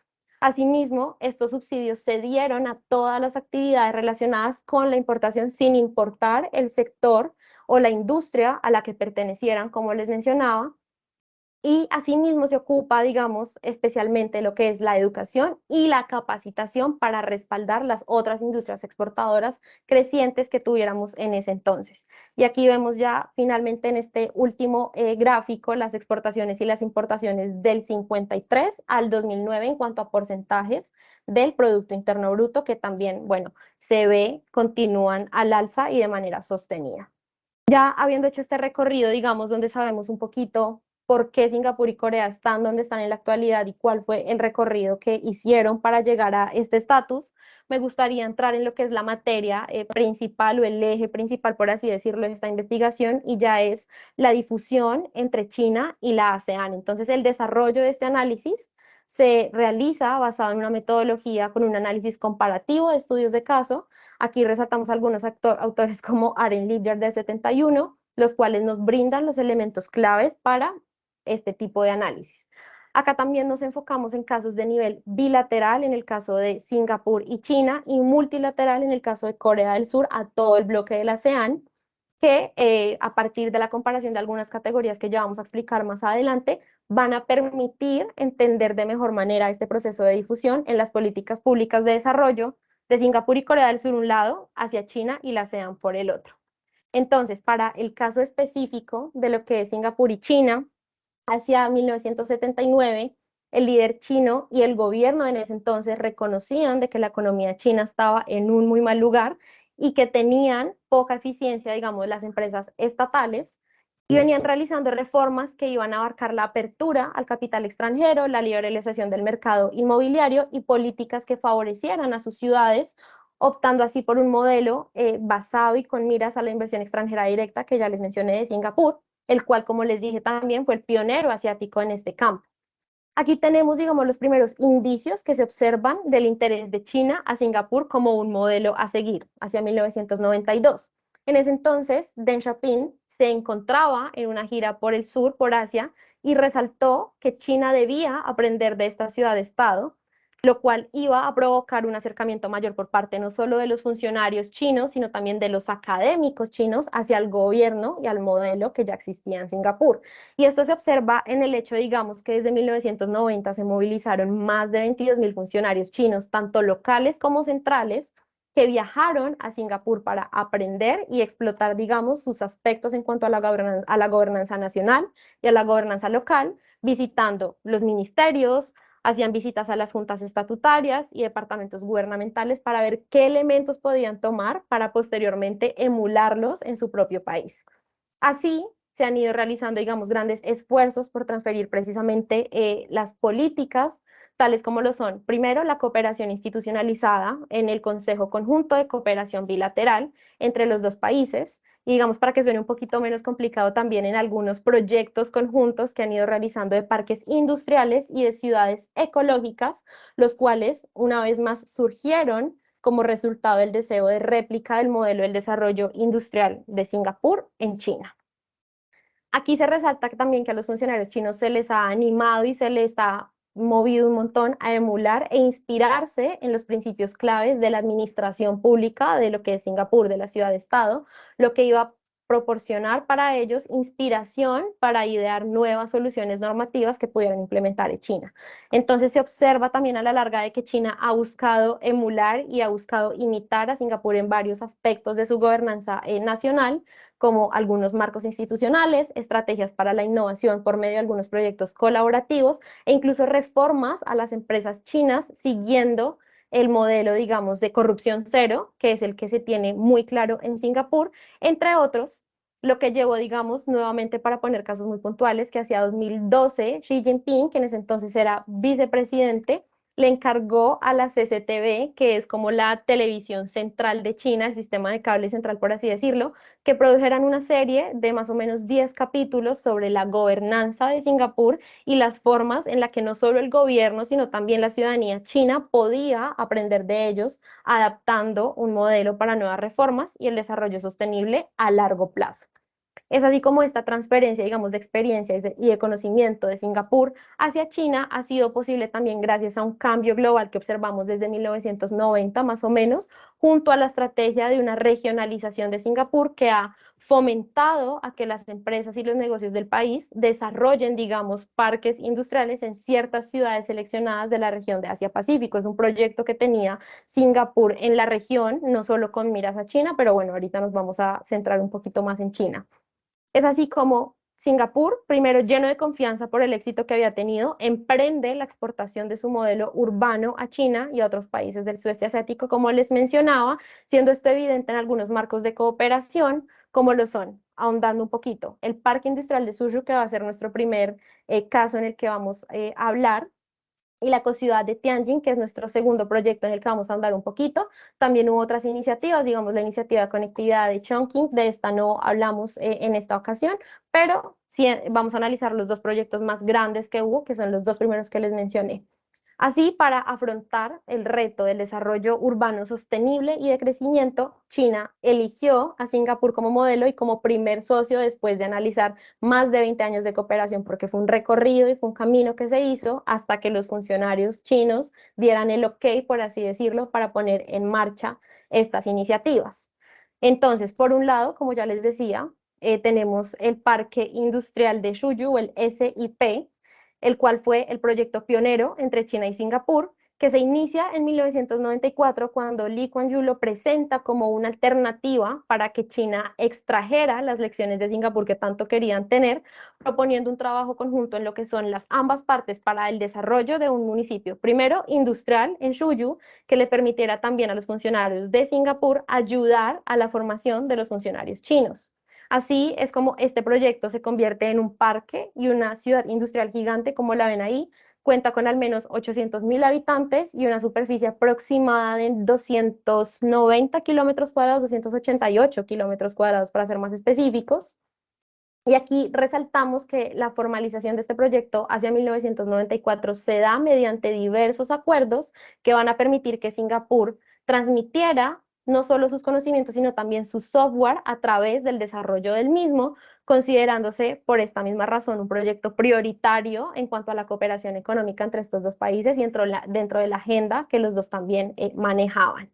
Asimismo, estos subsidios se dieron a todas las actividades relacionadas con la importación sin importar el sector o la industria a la que pertenecieran, como les mencionaba, y asimismo se ocupa, digamos, especialmente lo que es la educación y la capacitación para respaldar las otras industrias exportadoras crecientes que tuviéramos en ese entonces. Y aquí vemos ya finalmente en este último gráfico las exportaciones y las importaciones del 53 al 2009 en cuanto a porcentajes del Producto Interno Bruto, que también, bueno, se ve, continúan al alza y de manera sostenida. Ya habiendo hecho este recorrido, digamos, donde sabemos un poquito por qué Singapur y Corea están donde están en la actualidad y cuál fue el recorrido que hicieron para llegar a este estatus, me gustaría entrar en lo que es la materia principal o el eje principal, por así decirlo, de esta investigación, y ya es la difusión entre China y la ASEAN. Entonces, el desarrollo de este análisis se realiza basado en una metodología con un análisis comparativo de estudios de caso. Aquí resaltamos algunos autores como Aren Lidger del 71, los cuales nos brindan los elementos claves para este tipo de análisis. Acá también nos enfocamos en casos de nivel bilateral, en el caso de Singapur y China, y multilateral en el caso de Corea del Sur a todo el bloque de la ASEAN, que a partir de la comparación de algunas categorías que ya vamos a explicar más adelante, van a permitir entender de mejor manera este proceso de difusión en las políticas públicas de desarrollo de Singapur y Corea del Sur un lado, hacia China y la ASEAN por el otro. Entonces, para el caso específico de lo que es Singapur y China, hacia 1979, el líder chino y el gobierno en ese entonces reconocían de que la economía china estaba en un muy mal lugar y que tenían poca eficiencia, digamos, las empresas estatales, y venían realizando reformas que iban a abarcar la apertura al capital extranjero, la liberalización del mercado inmobiliario y políticas que favorecieran a sus ciudades, optando así por un modelo basado y con miras a la inversión extranjera directa que ya les mencioné de Singapur, el cual, como les dije, también fue el pionero asiático en este campo. Aquí tenemos, digamos, los primeros indicios que se observan del interés de China a Singapur como un modelo a seguir, hacia 1992. En ese entonces, Deng Xiaoping se encontraba en una gira por el sur, por Asia, y resaltó que China debía aprender de esta ciudad-estado lo cual iba a provocar un acercamiento mayor por parte no solo de los funcionarios chinos, sino también de los académicos chinos hacia el gobierno y al modelo que ya existía en Singapur. Y esto se observa en el hecho, digamos, que desde 1990 se movilizaron más de 22.000 funcionarios chinos, tanto locales como centrales, que viajaron a Singapur para aprender y explotar, digamos, sus aspectos en cuanto a la gobernanza nacional y a la gobernanza local, visitando los ministerios, hacían visitas a las juntas estatutarias y departamentos gubernamentales para ver qué elementos podían tomar para posteriormente emularlos en su propio país. Así se han ido realizando, digamos, grandes esfuerzos por transferir precisamente las políticas, tales como lo son, primero, la cooperación institucionalizada en el Consejo Conjunto de Cooperación Bilateral entre los dos países, y digamos, para que suene un poquito menos complicado, también en algunos proyectos conjuntos que han ido realizando de parques industriales y de ciudades ecológicas, los cuales, una vez más, surgieron como resultado del deseo de réplica del modelo del desarrollo industrial de Singapur en China. Aquí se resalta también que a los funcionarios chinos se les ha animado y se les ha movido un montón a emular e inspirarse en los principios claves de la administración pública de lo que es Singapur, de la ciudad-estado, lo que iba a proporcionar para ellos inspiración para idear nuevas soluciones normativas que pudieran implementar en China. Entonces se observa también a la larga de que China ha buscado emular y ha buscado imitar a Singapur en varios aspectos de su gobernanza nacional, como algunos marcos institucionales, estrategias para la innovación por medio de algunos proyectos colaborativos e incluso reformas a las empresas chinas siguiendo el modelo, digamos, de corrupción cero, que es el que se tiene muy claro en Singapur, entre otros, lo que llevó, digamos, nuevamente para poner casos muy puntuales, que hacia 2012 Xi Jinping, que en ese entonces era vicepresidente, le encargó a la CCTV, que es como la televisión central de China, el sistema de cable central, por así decirlo, que produjeran una serie de más o menos 10 capítulos sobre la gobernanza de Singapur y las formas en las que no solo el gobierno, sino también la ciudadanía china podía aprender de ellos, adaptando un modelo para nuevas reformas y el desarrollo sostenible a largo plazo. Es así como esta transferencia, digamos, de experiencia y de conocimiento de Singapur hacia China ha sido posible también gracias a un cambio global que observamos desde 1990 más o menos, junto a la estrategia de una regionalización de Singapur que ha fomentado a que las empresas y los negocios del país desarrollen, digamos, parques industriales en ciertas ciudades seleccionadas de la región de Asia-Pacífico. Es un proyecto que tenía Singapur en la región, no solo con miras a China, pero bueno, ahorita nos vamos a centrar un poquito más en China. Es así como Singapur, primero lleno de confianza por el éxito que había tenido, emprende la exportación de su modelo urbano a China y a otros países del sudeste asiático, como les mencionaba, siendo esto evidente en algunos marcos de cooperación, como lo son, ahondando un poquito, el Parque Industrial de Suzhou, que va a ser nuestro primer caso en el que vamos a hablar, y la ecociudad de Tianjin, que es nuestro segundo proyecto en el que vamos a andar un poquito. También hubo otras iniciativas, digamos la iniciativa de conectividad de Chongqing, de esta no hablamos en esta ocasión, pero sí vamos a analizar los dos proyectos más grandes que hubo, que son los dos primeros que les mencioné. Así, para afrontar el reto del desarrollo urbano sostenible y de crecimiento, China eligió a Singapur como modelo y como primer socio después de analizar más de 20 años de cooperación, porque fue un recorrido y fue un camino que se hizo hasta que los funcionarios chinos dieran el ok, por así decirlo, para poner en marcha estas iniciativas. Entonces, por un lado, como ya les decía, tenemos el Parque Industrial de Suzhou, el SIP, el cual fue el proyecto pionero entre China y Singapur, que se inicia en 1994 cuando Lee Kuan Yew lo presenta como una alternativa para que China extrajera las lecciones de Singapur que tanto querían tener, proponiendo un trabajo conjunto en lo que son las ambas partes para el desarrollo de un municipio, primero industrial en Suzhou, que le permitiera también a los funcionarios de Singapur ayudar a la formación de los funcionarios chinos. Así es como este proyecto se convierte en un parque y una ciudad industrial gigante, como la ven ahí. Cuenta con al menos 800.000 habitantes y una superficie aproximada de 290 kilómetros cuadrados, 288 kilómetros cuadrados para ser más específicos. Y aquí resaltamos que la formalización de este proyecto hacia 1994 se da mediante diversos acuerdos que van a permitir que Singapur transmitiera no solo sus conocimientos, sino también su software a través del desarrollo del mismo, considerándose por esta misma razón un proyecto prioritario en cuanto a la cooperación económica entre estos dos países y dentro de la agenda que los dos también manejaban.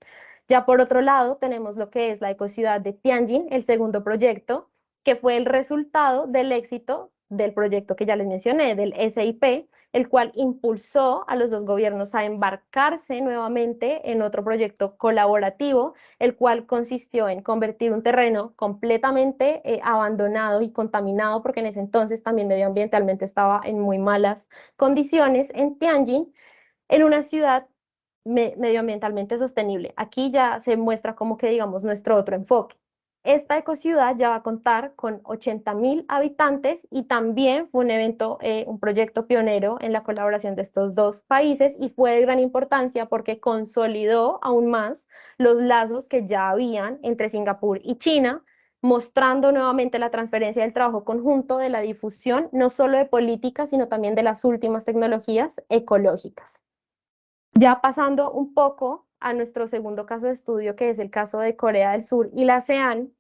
Ya por otro lado, tenemos lo que es la ecociudad de Tianjin, el segundo proyecto, que fue el resultado del éxito del proyecto que ya les mencioné, del SIP, el cual impulsó a los dos gobiernos a embarcarse nuevamente en otro proyecto colaborativo, el cual consistió en convertir un terreno completamente abandonado y contaminado, porque en ese entonces también medioambientalmente estaba en muy malas condiciones, en Tianjin, en una ciudad medioambientalmente sostenible. Aquí ya se muestra como que, digamos, nuestro otro enfoque. Esta ecociudad ya va a contar con 80.000 habitantes y también fue un evento, un proyecto pionero en la colaboración de estos dos países y fue de gran importancia porque consolidó aún más los lazos que ya habían entre Singapur y China, mostrando nuevamente la transferencia del trabajo conjunto, de la difusión, no solo de políticas, sino también de las últimas tecnologías ecológicas. Ya pasando un poco a nuestro segundo caso de estudio, que es el caso de Corea del Sur y la ASEAN,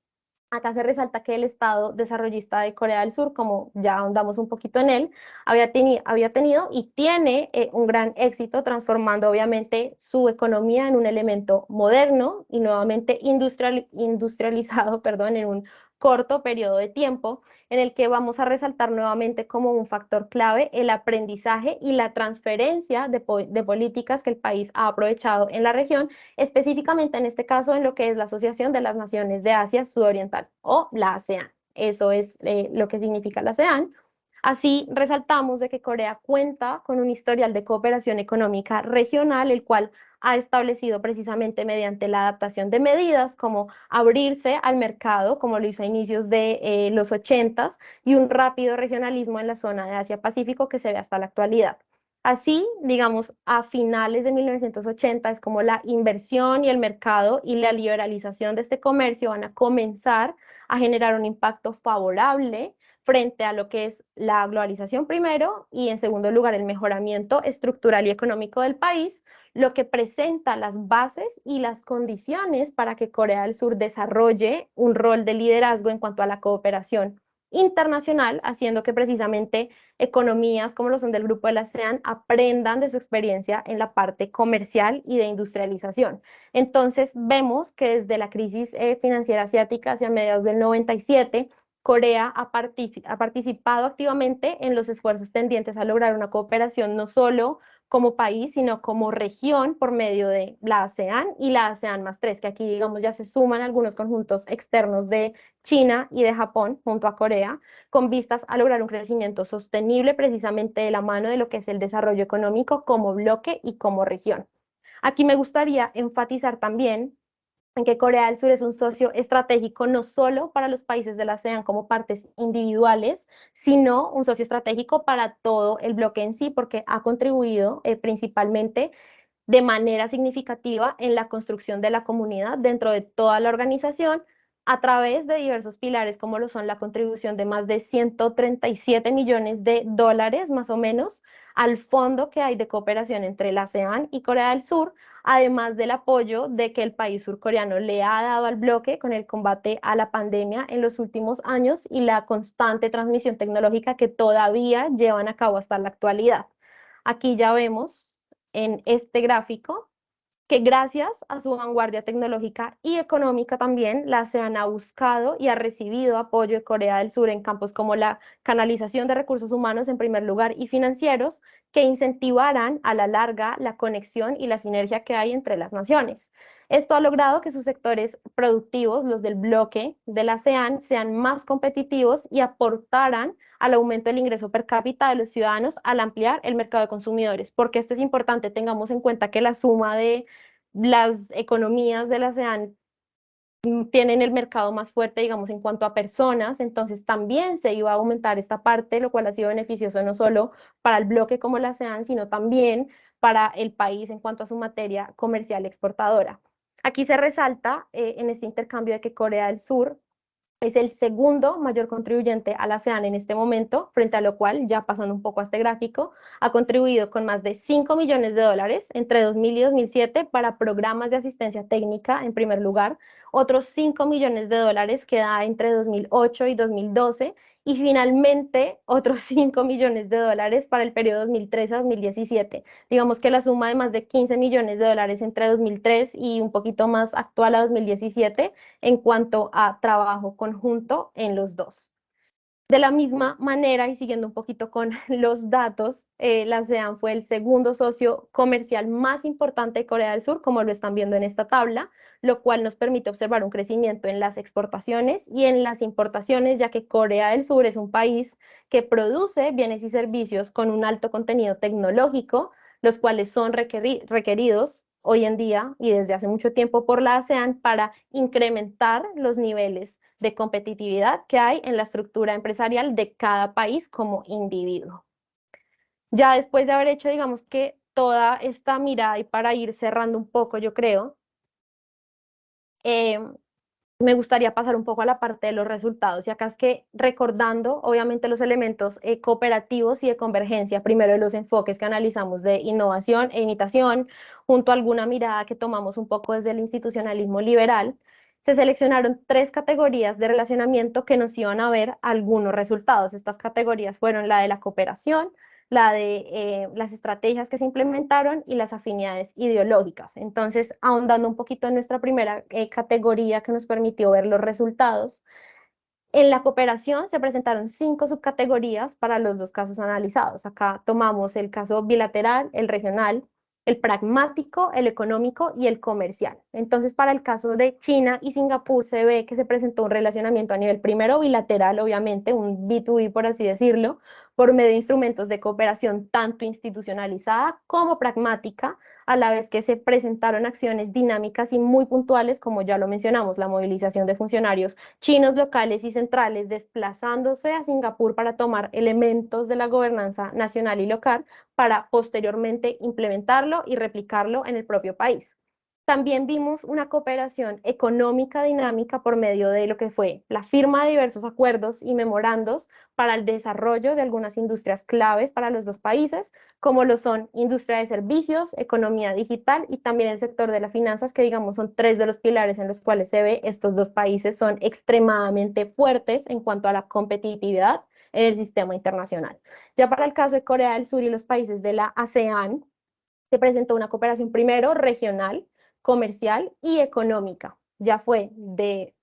acá se resalta que el Estado desarrollista de Corea del Sur, como ya ahondamos un poquito en él, había tenido y tiene un gran éxito transformando obviamente su economía en un elemento moderno y nuevamente industrializado, perdón, en un corto periodo de tiempo, en el que vamos a resaltar nuevamente como un factor clave el aprendizaje y la transferencia de políticas que el país ha aprovechado en la región, específicamente en este caso en lo que es la Asociación de las Naciones de Asia Sudoriental o la ASEAN. Eso es lo que significa la ASEAN. Así resaltamos de que Corea cuenta con un historial de cooperación económica regional, el cual ha establecido precisamente mediante la adaptación de medidas como abrirse al mercado, como lo hizo a inicios de los 80s, y un rápido regionalismo en la zona de Asia-Pacífico que se ve hasta la actualidad. Así, digamos, a finales de 1980 es como la inversión y el mercado y la liberalización de este comercio van a comenzar a generar un impacto favorable frente a lo que es la globalización primero y en segundo lugar el mejoramiento estructural y económico del país, lo que presenta las bases y las condiciones para que Corea del Sur desarrolle un rol de liderazgo en cuanto a la cooperación internacional, haciendo que precisamente economías como lo son del Grupo de la ASEAN aprendan de su experiencia en la parte comercial y de industrialización. Entonces vemos que desde la crisis financiera asiática hacia mediados del 97, Corea ha participado activamente en los esfuerzos tendientes a lograr una cooperación no solo como país, sino como región por medio de la ASEAN y la ASEAN más tres, que aquí, digamos, ya se suman algunos conjuntos externos de China y de Japón junto a Corea, con vistas a lograr un crecimiento sostenible precisamente de la mano de lo que es el desarrollo económico como bloque y como región. Aquí me gustaría enfatizar también en que Corea del Sur es un socio estratégico no solo para los países de la ASEAN como partes individuales, sino un socio estratégico para todo el bloque en sí, porque ha contribuido principalmente de manera significativa en la construcción de la comunidad dentro de toda la organización a través de diversos pilares como lo son la contribución de más de 137 millones de dólares más o menos al fondo que hay de cooperación entre la ASEAN y Corea del Sur, además del apoyo de que el país surcoreano le ha dado al bloque con el combate a la pandemia en los últimos años y la constante transmisión tecnológica que todavía llevan a cabo hasta la actualidad. Aquí ya vemos en este gráfico que gracias a su vanguardia tecnológica y económica también, la ASEAN ha buscado y ha recibido apoyo de Corea del Sur en campos como la canalización de recursos humanos en primer lugar y financieros que incentivarán a la larga la conexión y la sinergia que hay entre las naciones. Esto ha logrado que sus sectores productivos, los del bloque de la ASEAN, sean más competitivos y aportaran al aumento del ingreso per cápita de los ciudadanos al ampliar el mercado de consumidores. Porque esto es importante, tengamos en cuenta que la suma de las economías de la ASEAN tienen el mercado más fuerte, digamos, en cuanto a personas, entonces también se iba a aumentar esta parte, lo cual ha sido beneficioso no solo para el bloque como la ASEAN, sino también para el país en cuanto a su materia comercial exportadora. Aquí se resalta en este intercambio de que Corea del Sur Es el segundo mayor contribuyente a la ASEAN en este momento, frente a lo cual, ya pasando un poco a este gráfico, ha contribuido con más de 5 millones de dólares entre 2000 y 2007 para programas de asistencia técnica, en primer lugar, otros 5 millones de dólares que da entre 2008 y 2012, y finalmente otros 5 millones de dólares para el periodo 2013 a 2017. Digamos que la suma de más de 15 millones de dólares entre 2003 y un poquito más actual a 2017 en cuanto a trabajo conjunto en los dos. De la misma manera, y siguiendo un poquito con los datos, la ASEAN fue el segundo socio comercial más importante de Corea del Sur, como lo están viendo en esta tabla, lo cual nos permite observar un crecimiento en las exportaciones y en las importaciones, ya que Corea del Sur es un país que produce bienes y servicios con un alto contenido tecnológico, los cuales son requeridos hoy en día y desde hace mucho tiempo por la ASEAN para incrementar los niveles de competitividad que hay en la estructura empresarial de cada país como individuo. Ya después de haber hecho, digamos que toda esta mirada y para ir cerrando un poco, yo creo, eh, me gustaría pasar un poco a la parte de los resultados. Y acá es que recordando, obviamente, los elementos cooperativos y de convergencia, primero de los enfoques que analizamos de innovación e imitación, junto a alguna mirada que tomamos un poco desde el institucionalismo liberal, se seleccionaron 3 categorías de relacionamiento que nos iban a ver algunos resultados. Estas categorías fueron la de la cooperación, la de las estrategias que se implementaron y las afinidades ideológicas. Entonces, ahondando un poquito en nuestra primera categoría que nos permitió ver los resultados, en la cooperación se presentaron 5 subcategorías para los 2 casos analizados. Acá tomamos el caso bilateral, el regional, el pragmático, el económico y el comercial. Entonces, para el caso de China y Singapur se ve que se presentó un relacionamiento a nivel primero bilateral, obviamente, un B2B por así decirlo, por medio de instrumentos de cooperación tanto institucionalizada como pragmática, a la vez que se presentaron acciones dinámicas y muy puntuales, como ya lo mencionamos, la movilización de funcionarios chinos locales y centrales desplazándose a Singapur para tomar elementos de la gobernanza nacional y local para posteriormente implementarlo y replicarlo en el propio país. También vimos una cooperación económica dinámica por medio de lo que fue la firma de diversos acuerdos y memorandos para el desarrollo de algunas industrias claves para los 2 países, como lo son industria de servicios, economía digital y también el sector de las finanzas, que digamos son 3 de los pilares en los cuales se ve estos 2 países son extremadamente fuertes en cuanto a la competitividad en el sistema internacional. Ya para el caso de Corea del Sur y los países de la ASEAN, se presentó una cooperación primero regional, comercial y económica. Ya fue de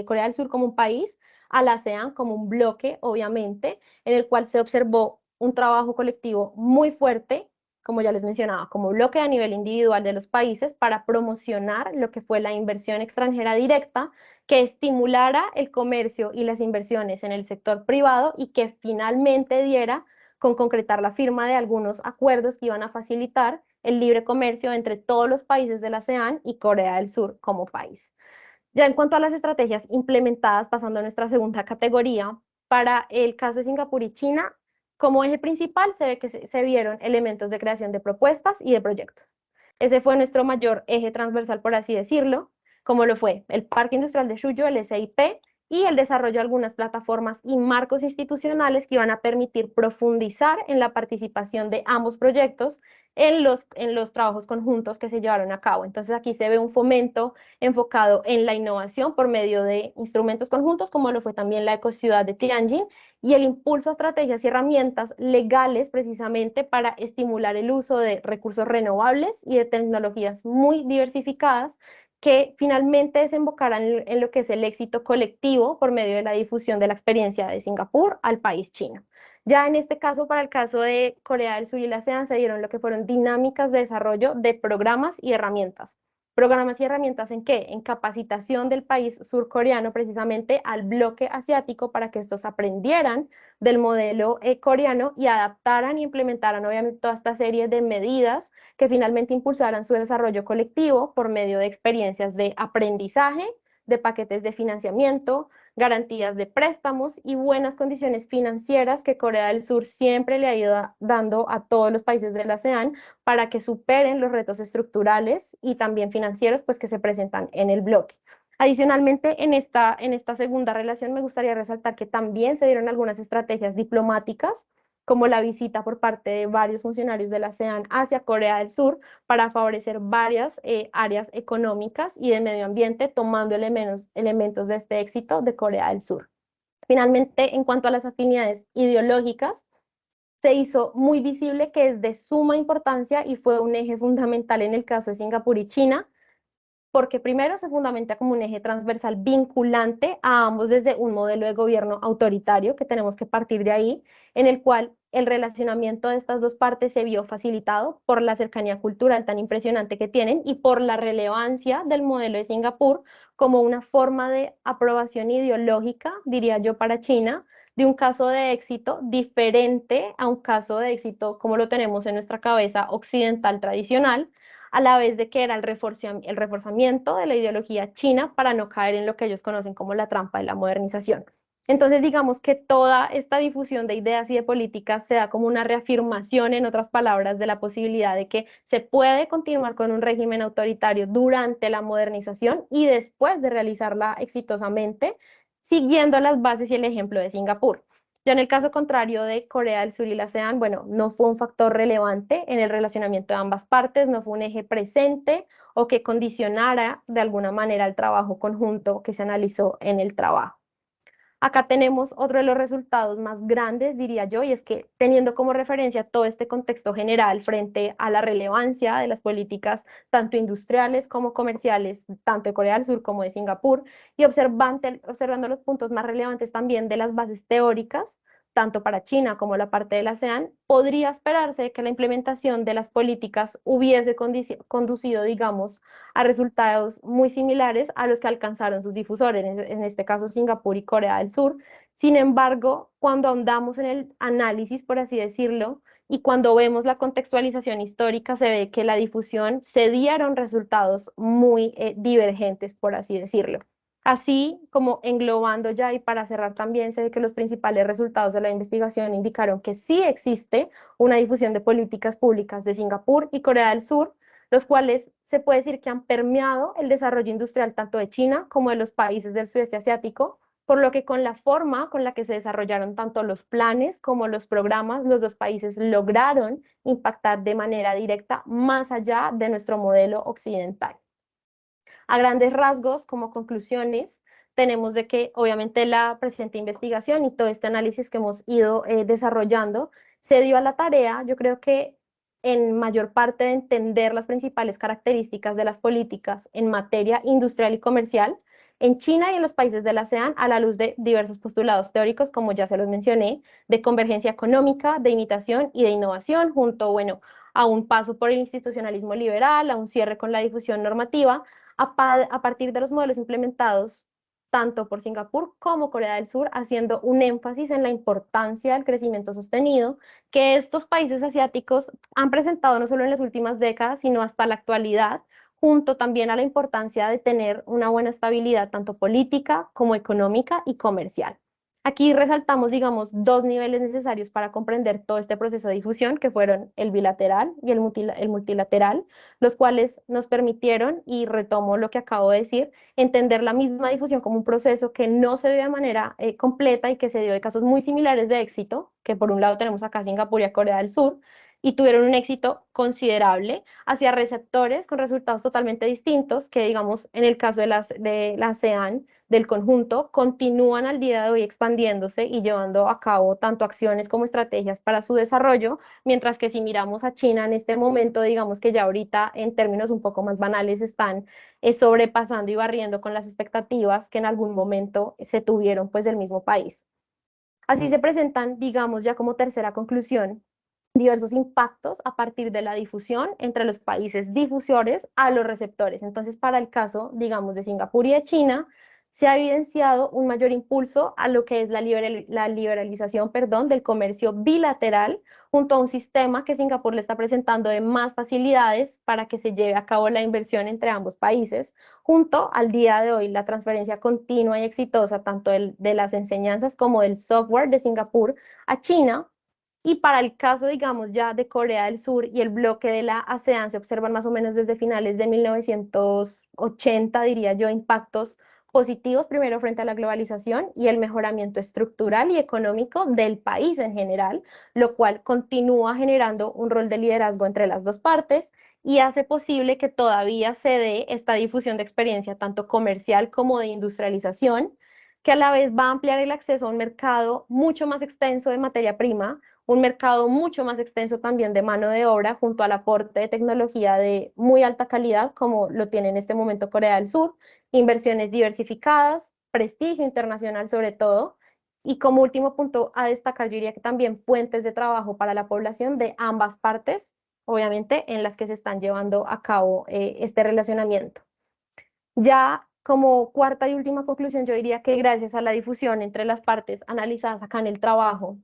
Corea del Sur como un país a la ASEAN como un bloque, obviamente, en el cual se observó un trabajo colectivo muy fuerte, como ya les mencionaba, como bloque a nivel individual de los países para promocionar lo que fue la inversión extranjera directa, que estimulara el comercio y las inversiones en el sector privado y que finalmente diera con concretar la firma de algunos acuerdos que iban a facilitar el libre comercio entre todos los países de la ASEAN y Corea del Sur como país. Ya en cuanto a las estrategias implementadas, pasando a nuestra segunda categoría, para el caso de Singapur y China, como eje principal se ve que se vieron elementos de creación de propuestas y de proyectos. Ese fue nuestro mayor eje transversal, por así decirlo, como lo fue el Parque Industrial de Suzhou, el SIP, y el desarrollo de algunas plataformas y marcos institucionales que iban a permitir profundizar en la participación de ambos proyectos en los trabajos conjuntos que se llevaron a cabo. Entonces aquí se ve un fomento enfocado en la innovación por medio de instrumentos conjuntos, como lo fue también la ecociudad de Tianjin, y el impulso a estrategias y herramientas legales precisamente para estimular el uso de recursos renovables y de tecnologías muy diversificadas que finalmente desembocarán en lo que es el éxito colectivo por medio de la difusión de la experiencia de Singapur al país chino. Ya en este caso, para el caso de Corea del Sur y la ASEAN, se dieron lo que fueron dinámicas de desarrollo de programas y herramientas. ¿Programas y herramientas en qué? En capacitación del país surcoreano precisamente al bloque asiático para que estos aprendieran del modelo coreano y adaptaran y implementaran obviamente toda esta serie de medidas que finalmente impulsaran su desarrollo colectivo por medio de experiencias de aprendizaje, de paquetes de financiamiento, garantías de préstamos y buenas condiciones financieras que Corea del Sur siempre le ha ido dando a todos los países de la ASEAN para que superen los retos estructurales y también financieros pues, que se presentan en el bloque. Adicionalmente, en esta segunda relación me gustaría resaltar que también se dieron algunas estrategias diplomáticas, como la visita por parte de varios funcionarios de la ASEAN hacia Corea del Sur para favorecer varias áreas económicas y de medio ambiente, tomando elementos de este éxito de Corea del Sur. Finalmente, en cuanto a las afinidades ideológicas, se hizo muy visible que es de suma importancia y fue un eje fundamental en el caso de Singapur y China, porque primero se fundamenta como un eje transversal vinculante a ambos desde un modelo de gobierno autoritario, que tenemos que partir de ahí, en el cual el relacionamiento de estas dos partes se vio facilitado por la cercanía cultural tan impresionante que tienen y por la relevancia del modelo de Singapur como una forma de aprobación ideológica, diría yo, para China, de un caso de éxito diferente a un caso de éxito como lo tenemos en nuestra cabeza occidental tradicional, a la vez de que era el reforzamiento de la ideología china para no caer en lo que ellos conocen como la trampa de la modernización. Entonces, digamos que toda esta difusión de ideas y de políticas se da como una reafirmación, en otras palabras, de la posibilidad de que se puede continuar con un régimen autoritario durante la modernización y después de realizarla exitosamente, siguiendo las bases y el ejemplo de Singapur. Ya en el caso contrario de Corea del Sur y la ASEAN, bueno, no fue un factor relevante en el relacionamiento de ambas partes, no fue un eje presente o que condicionara de alguna manera el trabajo conjunto que se analizó en el trabajo. Acá tenemos otro de los resultados más grandes, diría yo, y es que teniendo como referencia todo este contexto general frente a la relevancia de las políticas tanto industriales como comerciales, tanto de Corea del Sur como de Singapur, y observando los puntos más relevantes también de las bases teóricas, tanto para China como la parte de la ASEAN, podría esperarse que la implementación de las políticas hubiese conducido, digamos, a resultados muy similares a los que alcanzaron sus difusores, en este caso Singapur y Corea del Sur. Sin embargo, cuando ahondamos en el análisis, por así decirlo, y cuando vemos la contextualización histórica, se ve que la difusión se dieron resultados muy divergentes, por así decirlo. Así como englobando ya y para cerrar también, se ve que los principales resultados de la investigación indicaron que sí existe una difusión de políticas públicas de Singapur y Corea del Sur, los cuales se puede decir que han permeado el desarrollo industrial tanto de China como de los países del sudeste asiático, por lo que con la forma con la que se desarrollaron tanto los planes como los programas, los dos países lograron impactar de manera directa más allá de nuestro modelo occidental. A grandes rasgos, como conclusiones, tenemos de que obviamente la presente investigación y todo este análisis que hemos ido desarrollando se dio a la tarea, yo creo que en mayor parte de entender las principales características de las políticas en materia industrial y comercial en China y en los países de la ASEAN a la luz de diversos postulados teóricos, como ya se los mencioné, de convergencia económica, de imitación y de innovación, junto, bueno, a un paso por el institucionalismo liberal, a un cierre con la difusión normativa, a partir de los modelos implementados tanto por Singapur como Corea del Sur, haciendo un énfasis en la importancia del crecimiento sostenido que estos países asiáticos han presentado no solo en las últimas décadas, sino hasta la actualidad, junto también a la importancia de tener una buena estabilidad tanto política como económica y comercial. Aquí resaltamos, digamos, dos niveles necesarios para comprender todo este proceso de difusión, que fueron el bilateral y el multilateral, los cuales nos permitieron, y retomo lo que acabo de decir, entender la misma difusión como un proceso que no se dio de manera completa y que se dio de casos muy similares de éxito, que por un lado tenemos acá Singapur y a Corea del Sur, y tuvieron un éxito considerable hacia receptores con resultados totalmente distintos, que digamos en el caso de la ASEAN, del conjunto, continúan al día de hoy expandiéndose y llevando a cabo tanto acciones como estrategias para su desarrollo, mientras que si miramos a China en este momento, digamos que ya ahorita en términos un poco más banales están sobrepasando y barriendo con las expectativas que en algún momento se tuvieron pues del mismo país. Así se presentan, digamos, ya como tercera conclusión, diversos impactos a partir de la difusión entre los países difusores a los receptores. Entonces, para el caso, digamos, de Singapur y de China, se ha evidenciado un mayor impulso a lo que es la liberalización, perdón, del comercio bilateral, junto a un sistema que Singapur le está presentando de más facilidades para que se lleve a cabo la inversión entre ambos países, junto al día de hoy la transferencia continua y exitosa tanto de las enseñanzas como del software de Singapur a China, Y para el caso, digamos, ya de Corea del Sur y el bloque de la ASEAN, se observan más o menos desde finales de 1980, diría yo, impactos positivos, primero frente a la globalización y el mejoramiento estructural y económico del país en general, lo cual continúa generando un rol de liderazgo entre las dos partes y hace posible que todavía se dé esta difusión de experiencia, tanto comercial como de industrialización, que a la vez va a ampliar el acceso a un mercado mucho más extenso de materia prima, un mercado mucho más extenso también de mano de obra, junto al aporte de tecnología de muy alta calidad, como lo tiene en este momento Corea del Sur, inversiones diversificadas, prestigio internacional sobre todo, y como último punto a destacar, yo diría que también fuentes de trabajo para la población de ambas partes, obviamente, en las que se están llevando a cabo este relacionamiento. Ya como cuarta y última conclusión, yo diría que gracias a la difusión entre las partes analizadas acá en el trabajo,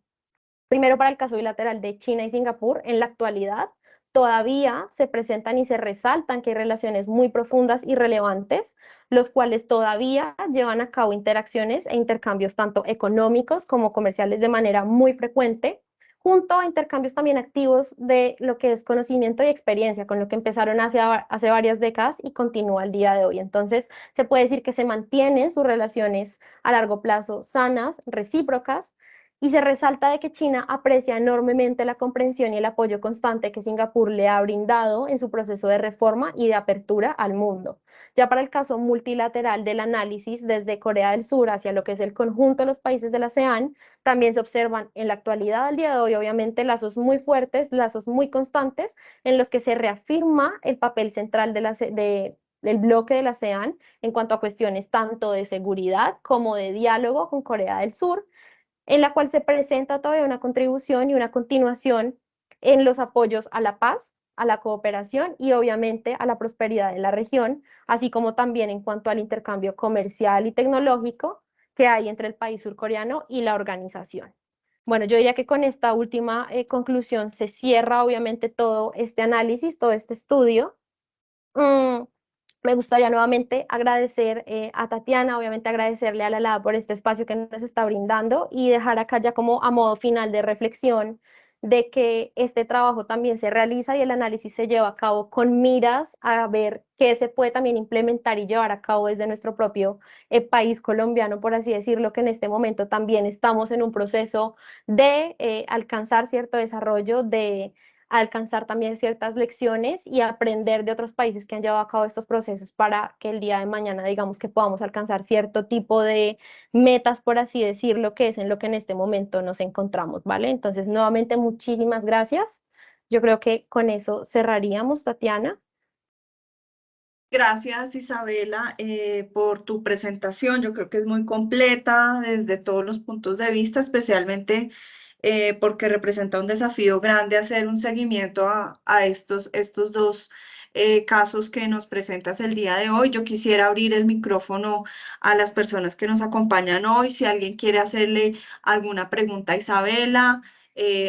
primero, para el caso bilateral de China y Singapur, en la actualidad todavía se presentan y se resaltan que hay relaciones muy profundas y relevantes, los cuales todavía llevan a cabo interacciones e intercambios tanto económicos como comerciales de manera muy frecuente, junto a intercambios también activos de lo que es conocimiento y experiencia, con lo que empezaron hace varias décadas y continúa el día de hoy. Entonces, se puede decir que se mantienen sus relaciones a largo plazo sanas, recíprocas, y se resalta de que China aprecia enormemente la comprensión y el apoyo constante que Singapur le ha brindado en su proceso de reforma y de apertura al mundo. Ya para el caso multilateral del análisis desde Corea del Sur hacia lo que es el conjunto de los países de la ASEAN, también se observan en la actualidad, al día de hoy, obviamente, lazos muy fuertes, lazos muy constantes, en los que se reafirma el papel central del bloque de la ASEAN en cuanto a cuestiones tanto de seguridad como de diálogo con Corea del Sur, en la cual se presenta todavía una contribución y una continuación en los apoyos a la paz, a la cooperación y obviamente a la prosperidad de la región, así como también en cuanto al intercambio comercial y tecnológico que hay entre el país surcoreano y la organización. Bueno, yo diría que con esta última conclusión se cierra obviamente todo este análisis, todo este estudio. Mm, Me gustaría nuevamente agradecer a Tatiana, obviamente agradecerle a la por este espacio que nos está brindando y dejar acá ya como a modo final de reflexión de que este trabajo también se realiza y el análisis se lleva a cabo con miras a ver qué se puede también implementar y llevar a cabo desde nuestro propio país colombiano, por así decirlo, que en este momento también estamos en un proceso de alcanzar cierto desarrollo, de alcanzar también ciertas lecciones y aprender de otros países que han llevado a cabo estos procesos para que el día de mañana, digamos, que podamos alcanzar cierto tipo de metas, por así decirlo, que es en lo que en este momento nos encontramos, ¿vale? Entonces, nuevamente, muchísimas gracias. Yo creo que con eso cerraríamos, Tatiana. Gracias, Isabela, por tu presentación. Yo creo que es muy completa desde todos los puntos de vista, especialmente porque representa un desafío grande hacer un seguimiento a estos dos casos que nos presentas el día de hoy. Yo quisiera abrir el micrófono a las personas que nos acompañan hoy. Si alguien quiere hacerle alguna pregunta a Isabela,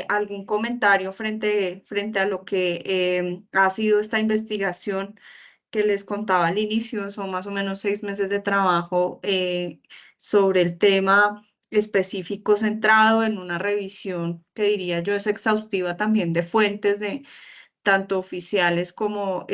algún comentario frente a lo que ha sido esta investigación que les contaba al inicio, son más o menos 6 meses de trabajo sobre el tema específico centrado en una revisión que diría yo es exhaustiva también de fuentes de tanto oficiales como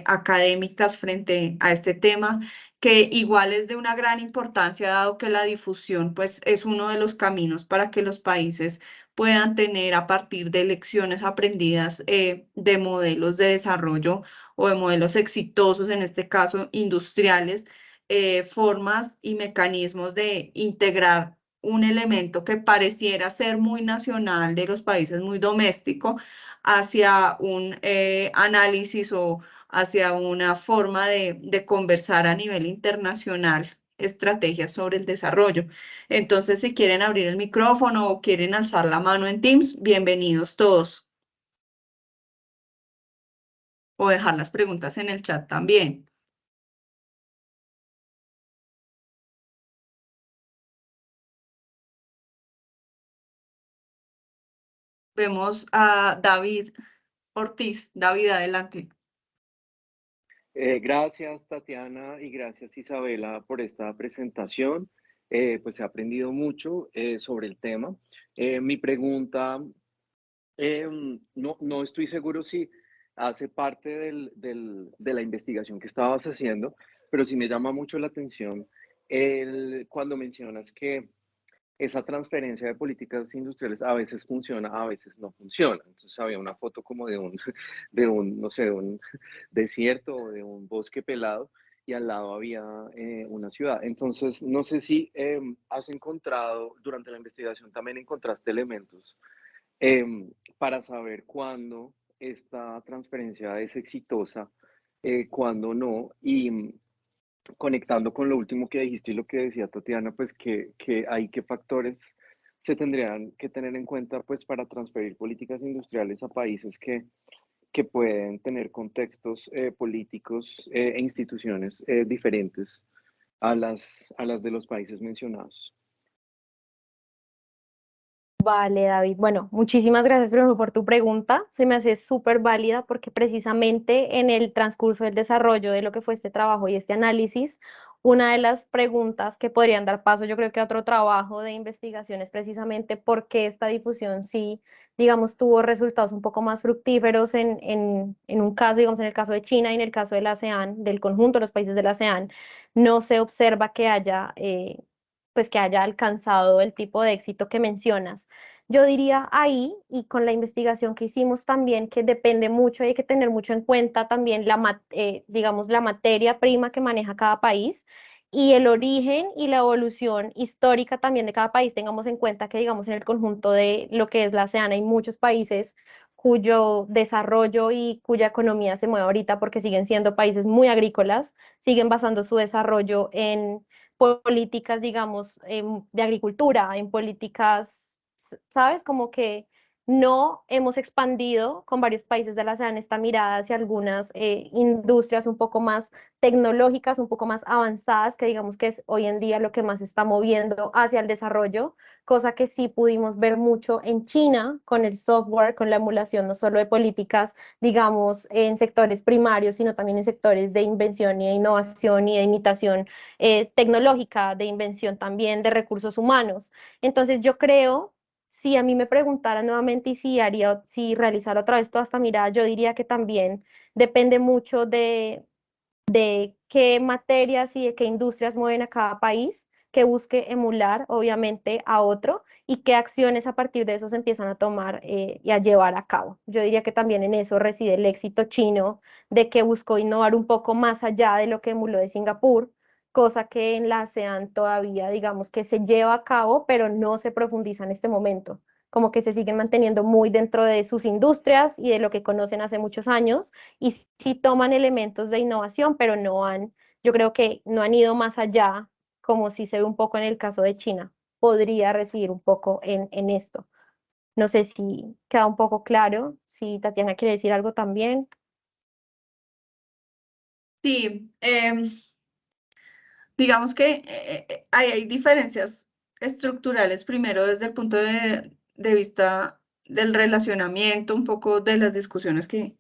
académicas frente a este tema, que igual es de una gran importancia dado que la difusión pues es uno de los caminos para que los países puedan tener a partir de lecciones aprendidas de modelos de desarrollo o de modelos exitosos, en este caso industriales, formas y mecanismos de integrar un elemento que pareciera ser muy nacional de los países, muy doméstico, hacia un análisis o hacia una forma de conversar a nivel internacional estrategias sobre el desarrollo. Entonces, si quieren abrir el micrófono o quieren alzar la mano en Teams, bienvenidos todos. O dejar las preguntas en el chat también. Vemos a David Ortiz. David, adelante. Gracias, Tatiana, y gracias, Isabela, por esta presentación. Pues he aprendido mucho sobre el tema. Mi pregunta No estoy seguro si hace parte de la investigación que estabas haciendo, pero sí me llama mucho la atención cuando mencionas que esa transferencia de políticas industriales a veces funciona, a veces no funciona. Entonces había una foto como no sé, de un desierto o de un bosque pelado y al lado había una ciudad. Entonces, no sé si has encontrado, durante la investigación también encontraste elementos para saber cuándo esta transferencia es exitosa, cuándo no, y conectando con lo último que dijiste y lo que decía Tatiana, pues que hay qué factores se tendrían que tener en cuenta pues para transferir políticas industriales a países que pueden tener contextos políticos e instituciones diferentes a las de los países mencionados. Vale, David. Bueno, muchísimas gracias primero por tu pregunta. Se me hace súper válida porque precisamente en el transcurso del desarrollo de lo que fue este trabajo y este análisis, una de las preguntas que podrían dar paso, yo creo que a otro trabajo de investigación es precisamente por qué esta difusión sí, digamos, tuvo resultados un poco más fructíferos en un caso, digamos, en el caso de China y en el caso del ASEAN, del conjunto de los países del ASEAN, no se observa que haya pues que haya alcanzado el tipo de éxito que mencionas. Yo diría ahí, y con la investigación que hicimos también, que depende mucho, hay que tener mucho en cuenta también digamos, la materia prima que maneja cada país y el origen y la evolución histórica también de cada país. Tengamos en cuenta que, digamos, en el conjunto de lo que es la ASEAN hay muchos países cuyo desarrollo y cuya economía se mueve ahorita porque siguen siendo países muy agrícolas, siguen basando su desarrollo en políticas, digamos, de agricultura, en políticas, ¿sabes? Como que no hemos expandido con varios países de la ASEAN esta mirada hacia algunas industrias un poco más tecnológicas, un poco más avanzadas, que digamos que es hoy en día lo que más está moviendo hacia el desarrollo, cosa que sí pudimos ver mucho en China con el software, con la emulación no solo de políticas, digamos, en sectores primarios, sino también en sectores de invención y de innovación y de imitación tecnológica, de invención también de recursos humanos. Entonces yo creo, si a mí me preguntaran nuevamente y si realizara otra vez toda esta mirada, yo diría que también depende mucho de qué materias y de qué industrias mueven a cada país, que busque emular, obviamente, a otro y qué acciones a partir de eso se empiezan a tomar y a llevar a cabo. Yo diría que también en eso reside el éxito chino, de que buscó innovar un poco más allá de lo que emuló de Singapur, cosa que en la ASEAN todavía, digamos, que se lleva a cabo, pero no se profundiza en este momento, como que se siguen manteniendo muy dentro de sus industrias y de lo que conocen hace muchos años y sí toman elementos de innovación, pero yo creo que no han ido más allá, como si se ve un poco en el caso de China. Podría residir un poco en esto. No sé si queda un poco claro, si Tatiana quiere decir algo también. Sí, digamos que hay diferencias estructurales, primero desde el punto de vista del relacionamiento, un poco de las discusiones que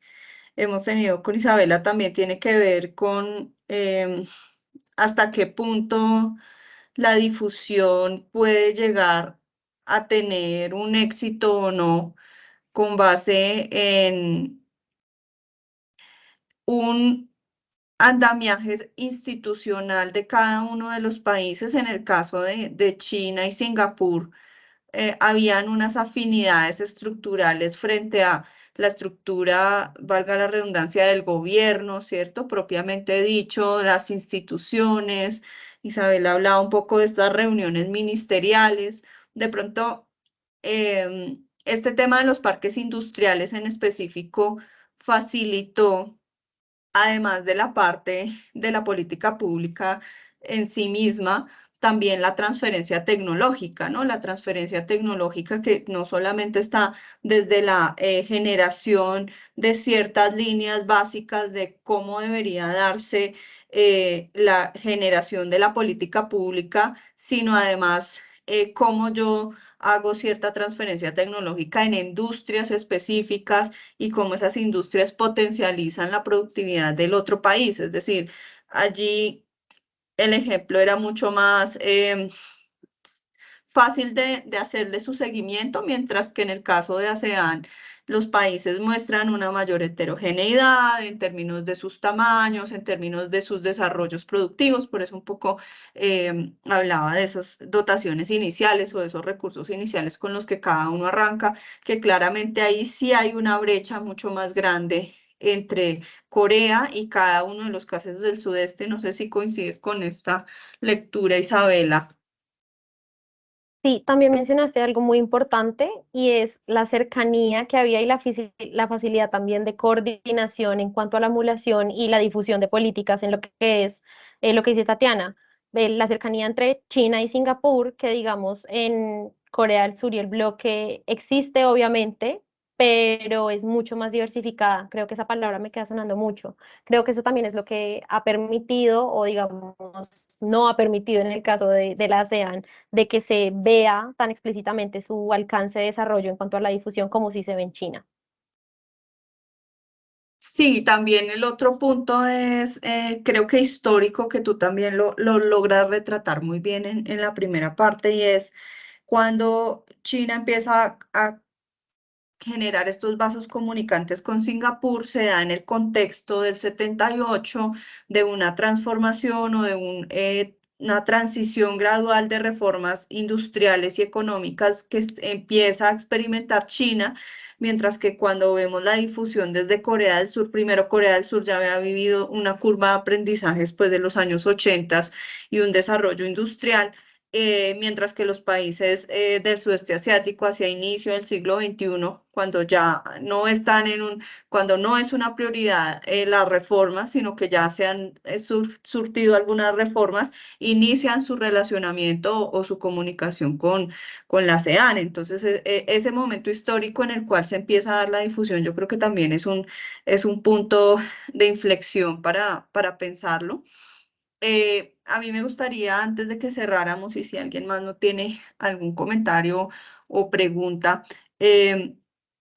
hemos tenido con Isabela, también tiene que ver con hasta qué punto la difusión puede llegar a tener un éxito o no con base en un andamiaje institucional de cada uno de los países. En el caso de China y Singapur, habían unas afinidades estructurales frente a la estructura, valga la redundancia, del gobierno, ¿cierto? Propiamente dicho, las instituciones. Isabel hablaba un poco de estas reuniones ministeriales. De pronto, este tema de los parques industriales en específico facilitó, además de la parte de la política pública en sí misma, también la transferencia tecnológica, ¿no? La transferencia tecnológica que no solamente está desde la generación de ciertas líneas básicas de cómo debería darse la generación de la política pública, sino además cómo yo hago cierta transferencia tecnológica en industrias específicas y cómo esas industrias potencializan la productividad del otro país. Es decir, allí el ejemplo era mucho más fácil de hacerle su seguimiento, mientras que en el caso de ASEAN, los países muestran una mayor heterogeneidad en términos de sus tamaños, en términos de sus desarrollos productivos, por eso un poco hablaba de esas dotaciones iniciales o de esos recursos iniciales con los que cada uno arranca, que claramente ahí sí hay una brecha mucho más grande entre Corea y cada uno de los casos del sudeste. No sé si coincides con esta lectura, Isabela. Sí, también mencionaste algo muy importante y es la cercanía que había y la facilidad también de coordinación en cuanto a la emulación y la difusión de políticas en lo que es lo que dice Tatiana, de la cercanía entre China y Singapur, que digamos en Corea del Sur y el bloque existe obviamente, pero es mucho más diversificada. Creo que esa palabra me queda sonando mucho. Creo que eso también es lo que ha permitido o digamos no ha permitido en el caso de la ASEAN de que se vea tan explícitamente su alcance de desarrollo en cuanto a la difusión como si se ve en China. Sí, también el otro punto es, creo que histórico, que tú también lo logras retratar muy bien en la primera parte, y es cuando China empieza a generar estos vasos comunicantes con Singapur, se da en el contexto del 78, de una transformación o de una transición gradual de reformas industriales y económicas que empieza a experimentar China, mientras que cuando vemos la difusión desde Corea del Sur, primero Corea del Sur ya había vivido una curva de aprendizaje después de los años 80 y un desarrollo industrial, mientras que los países del sudeste asiático hacia inicio del siglo XXI, cuando ya no están cuando no es una prioridad las reformas, sino que ya se han surtido algunas reformas, inician su relacionamiento o su comunicación con la ASEAN. Entonces, ese momento histórico en el cual se empieza a dar la difusión, yo creo que también es un punto de inflexión para pensarlo. A mí me gustaría, antes de que cerráramos, y si alguien más no tiene algún comentario o pregunta, em,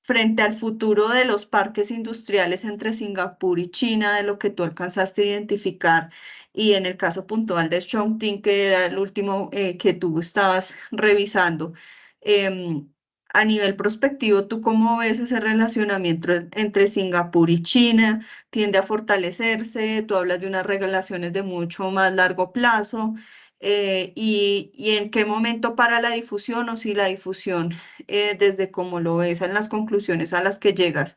frente al futuro de los parques industriales entre Singapur y China, de lo que tú alcanzaste a identificar, y en el caso puntual de Chongqing, que era el último que tú estabas revisando, em, a nivel prospectivo, ¿tú cómo ves ese relacionamiento entre Singapur y China? ¿Tiende a fortalecerse? Tú hablas de unas relaciones de mucho más largo plazo. Y en qué momento para la difusión, o si la difusión, desde cómo lo ves en las conclusiones a las que llegas,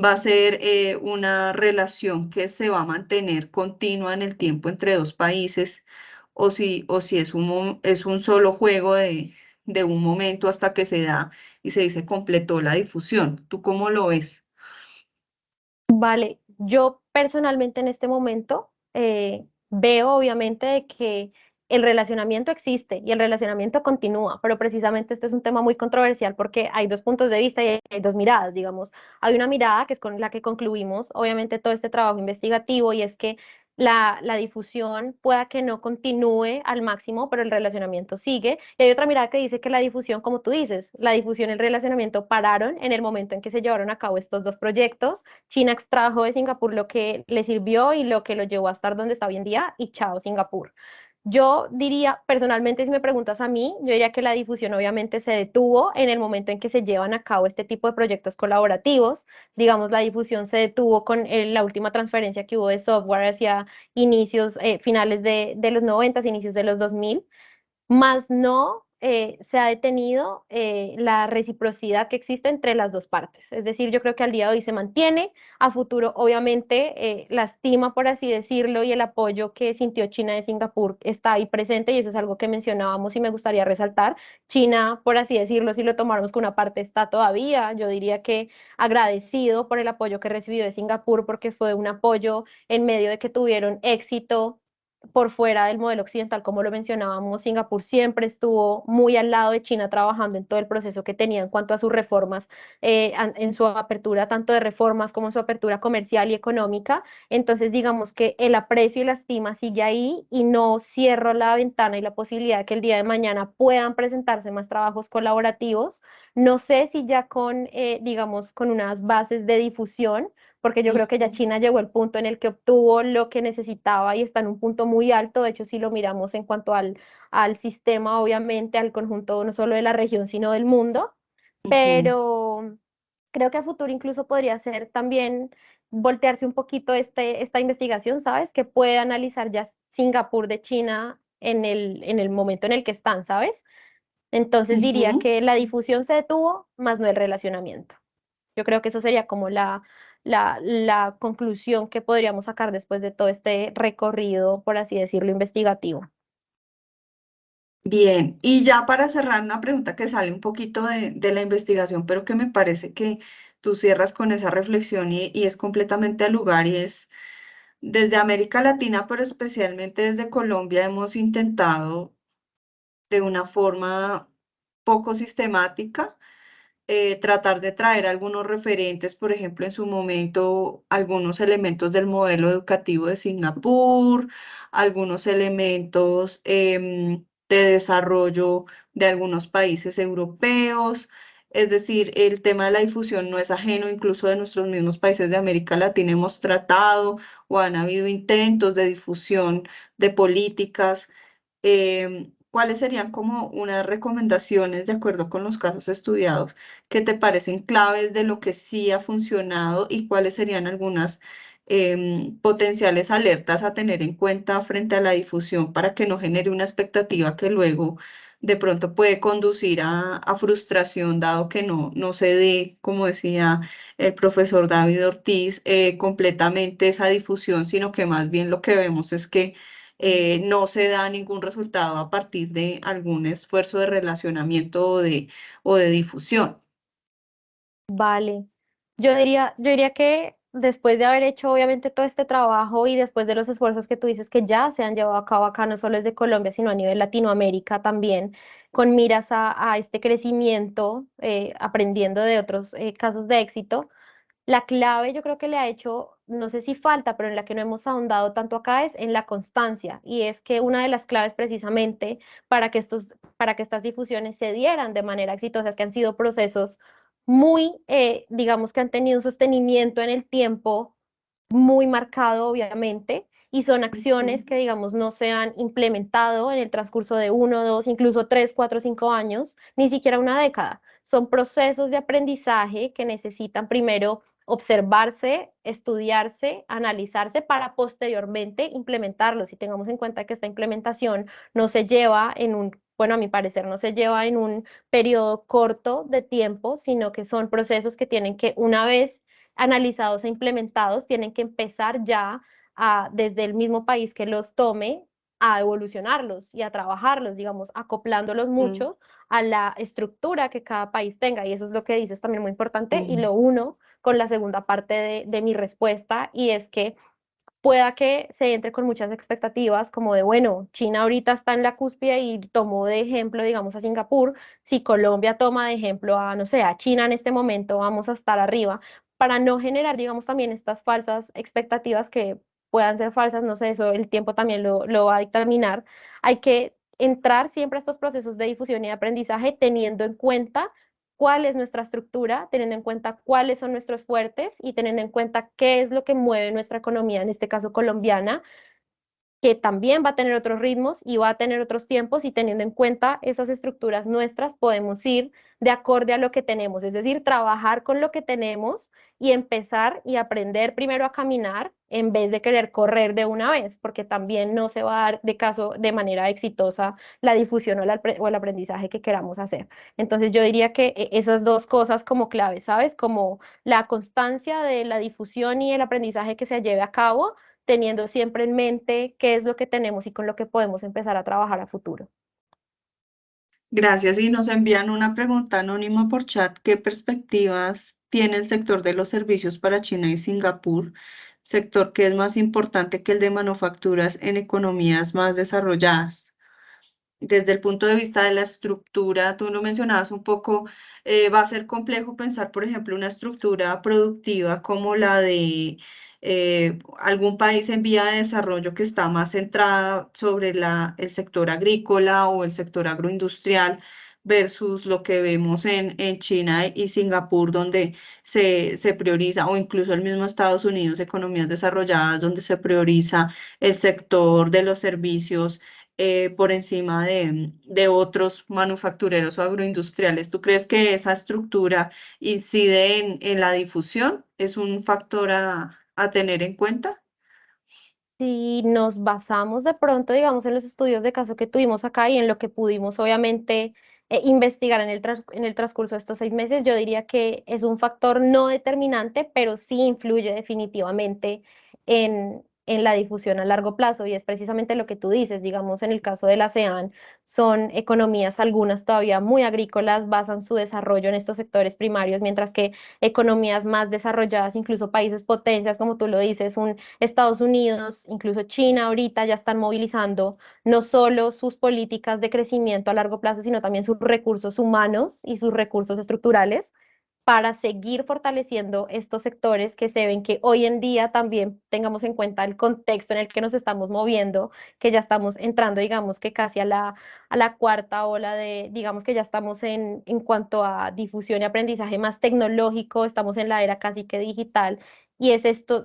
va a ser una relación que se va a mantener continua en el tiempo entre dos países, o si es es un solo juego de un momento hasta que se da y se dice completó la difusión. ¿Tú cómo lo ves? Vale, yo personalmente en este momento veo obviamente de que el relacionamiento existe y el relacionamiento continúa, pero precisamente este es un tema muy controversial porque hay dos puntos de vista y hay dos miradas, digamos. Hay una mirada que es con la que concluimos obviamente todo este trabajo investigativo y es que la difusión pueda que no continúe al máximo, pero el relacionamiento sigue. Y hay otra mirada que dice que la difusión, como tú dices, la difusión y el relacionamiento pararon en el momento en que se llevaron a cabo estos dos proyectos. China extrajo de Singapur lo que le sirvió y lo que lo llevó a estar donde está hoy en día y chao Singapur. Yo diría, personalmente, si me preguntas a mí, yo diría que la difusión obviamente se detuvo en el momento en que se llevan a cabo este tipo de proyectos colaborativos. Digamos, la difusión se detuvo con la última transferencia que hubo de software hacia inicios, finales de los 90, inicios de los 2000, más no se ha detenido la reciprocidad que existe entre las dos partes. Es decir, yo creo que al día de hoy se mantiene, a futuro obviamente la estima, por así decirlo, y el apoyo que sintió China de Singapur está ahí presente y eso es algo que mencionábamos y me gustaría resaltar. China, por así decirlo, si lo tomáramos con una parte, está todavía, yo diría que agradecido por el apoyo que recibió de Singapur porque fue un apoyo en medio de que tuvieron éxito por fuera del modelo occidental, como lo mencionábamos. Singapur siempre estuvo muy al lado de China trabajando en todo el proceso que tenía en cuanto a sus reformas, en su apertura tanto de reformas como en su apertura comercial y económica. Entonces, digamos que el aprecio y la estima sigue ahí y no cierro la ventana y la posibilidad de que el día de mañana puedan presentarse más trabajos colaborativos. No sé si ya con, digamos, con unas bases de difusión, porque yo creo que ya China llegó al punto en el que obtuvo lo que necesitaba y está en un punto muy alto. De hecho, si lo miramos en cuanto al sistema, obviamente, al conjunto no solo de la región, sino del mundo, Ujú. pero creo que a futuro incluso podría ser también voltearse un poquito esta investigación, ¿sabes? Que puede analizar ya Singapur de China en el momento en el que están, ¿sabes? Entonces diría Ujú. que la difusión se detuvo, más no el relacionamiento. Yo creo que eso sería como la conclusión que podríamos sacar después de todo este recorrido, por así decirlo, investigativo. Bien, y ya para cerrar una pregunta que sale un poquito de la investigación, pero que me parece que tú cierras con esa reflexión y es completamente al lugar y es, desde América Latina, pero especialmente desde Colombia, hemos intentado de una forma poco sistemática tratar de traer algunos referentes, por ejemplo, en su momento, algunos elementos del modelo educativo de Singapur, algunos elementos de desarrollo de algunos países europeos. Es decir, el tema de la difusión no es ajeno, incluso de nuestros mismos países de América Latina hemos tratado o han habido intentos de difusión de políticas. ¿Cuáles serían como unas recomendaciones de acuerdo con los casos estudiados que te parecen claves de lo que sí ha funcionado y cuáles serían algunas potenciales alertas a tener en cuenta frente a la difusión para que no genere una expectativa que luego de pronto puede conducir a frustración, dado que no se dé, como decía el profesor David Ortiz, completamente esa difusión, sino que más bien lo que vemos es que no se da ningún resultado a partir de algún esfuerzo de relacionamiento o de difusión. Vale. Yo diría que después de haber hecho obviamente todo este trabajo y después de los esfuerzos que tú dices que ya se han llevado a cabo acá, no solo desde Colombia, sino a nivel Latinoamérica también, con miras a este crecimiento, aprendiendo de otros casos de éxito, la clave yo creo que le ha hecho, no sé si falta, pero en la que no hemos ahondado tanto acá es en la constancia. Y es que una de las claves precisamente para que estas difusiones se dieran de manera exitosa es que han sido procesos muy, digamos que han tenido un sostenimiento en el tiempo muy marcado, obviamente, y son acciones Ujú. que, digamos, no se han implementado en el transcurso de uno, dos, incluso 3, 4, 5 años, ni siquiera una década. Son procesos de aprendizaje que necesitan primero observarse, estudiarse, analizarse para posteriormente implementarlos. Y tengamos en cuenta que esta implementación no se lleva en un, bueno, a mi parecer, no se lleva en un periodo corto de tiempo, sino que son procesos que tienen que, una vez analizados e implementados, tienen que empezar ya desde el mismo país que los tome a evolucionarlos y a trabajarlos, digamos, acoplándolos Mm. mucho a la estructura que cada país tenga. Y eso es lo que dices también muy importante y Mm. lo uno con la segunda parte de mi respuesta y es que pueda que se entre con muchas expectativas como de, bueno, China ahorita está en la cúspide y tomó de ejemplo, digamos, a Singapur, si Colombia toma de ejemplo a, no sé, a China en este momento, vamos a estar arriba, para no generar, digamos, también estas falsas expectativas que puedan ser falsas, no sé, eso el tiempo también lo va a dictaminar, hay que entrar siempre a estos procesos de difusión y de aprendizaje teniendo en cuenta cuál es nuestra estructura, teniendo en cuenta cuáles son nuestros fuertes y teniendo en cuenta qué es lo que mueve nuestra economía, en este caso colombiana, que también va a tener otros ritmos y va a tener otros tiempos y teniendo en cuenta esas estructuras nuestras podemos ir de acorde a lo que tenemos, es decir, trabajar con lo que tenemos y empezar y aprender primero a caminar en vez de querer correr de una vez, porque también no se va a dar de caso de manera exitosa la difusión o el aprendizaje que queramos hacer. Entonces yo diría que esas dos cosas como clave, ¿sabes? Como la constancia de la difusión y el aprendizaje que se lleve a cabo teniendo siempre en mente qué es lo que tenemos y con lo que podemos empezar a trabajar a futuro. Gracias. Y nos envían una pregunta anónima por chat. ¿Qué perspectivas tiene el sector de los servicios para China y Singapur? Sector que es más importante que el de manufacturas en economías más desarrolladas. Desde el punto de vista de la estructura, tú lo mencionabas un poco, va a ser complejo pensar, por ejemplo, una estructura productiva como la de algún país en vía de desarrollo que está más centrada sobre el sector agrícola o el sector agroindustrial versus lo que vemos en China y Singapur, donde se prioriza, o incluso el mismo Estados Unidos, economías desarrolladas, donde se prioriza el sector de los servicios por encima de otros manufactureros o agroindustriales. ¿Tú crees que esa estructura incide en la difusión? ¿Es un factor a tener en cuenta? Si nos basamos de pronto, digamos, en los estudios de caso que tuvimos acá y en lo que pudimos, obviamente, investigar en en el transcurso de estos 6 meses, yo diría que es un factor no determinante, pero sí influye definitivamente en la difusión a largo plazo. Y es precisamente lo que tú dices, digamos, en el caso de la ASEAN, son economías, algunas todavía muy agrícolas, basan su desarrollo en estos sectores primarios, mientras que economías más desarrolladas, incluso países potencias, como tú lo dices, un Estados Unidos, incluso China ahorita ya están movilizando no solo sus políticas de crecimiento a largo plazo, sino también sus recursos humanos y sus recursos estructurales para seguir fortaleciendo estos sectores que se ven que hoy en día también tengamos en cuenta el contexto en el que nos estamos moviendo, que ya estamos entrando, digamos que casi a la cuarta ola de, digamos que ya estamos en cuanto a difusión y aprendizaje más tecnológico, estamos en la era casi que digital y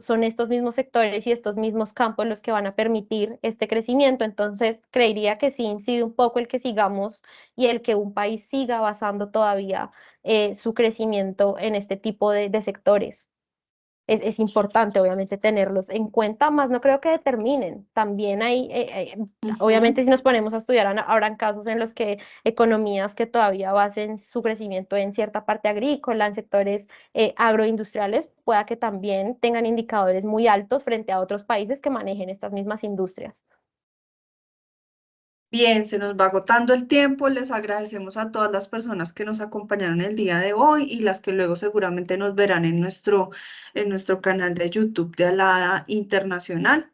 son estos mismos sectores y estos mismos campos los que van a permitir este crecimiento. Entonces, creería que sí incide un poco el que sigamos y el que un país siga basando todavía su crecimiento en este tipo de sectores. Es importante, obviamente, tenerlos en cuenta, más no creo que determinen. También Ujú. obviamente, si nos ponemos a estudiar, habrán casos en los que economías que todavía basen su crecimiento en cierta parte agrícola, en sectores agroindustriales, pueda que también tengan indicadores muy altos frente a otros países que manejen estas mismas industrias. Bien, se nos va agotando el tiempo. Les agradecemos a todas las personas que nos acompañaron el día de hoy y las que luego seguramente nos verán en nuestro canal de YouTube de Alada Internacional.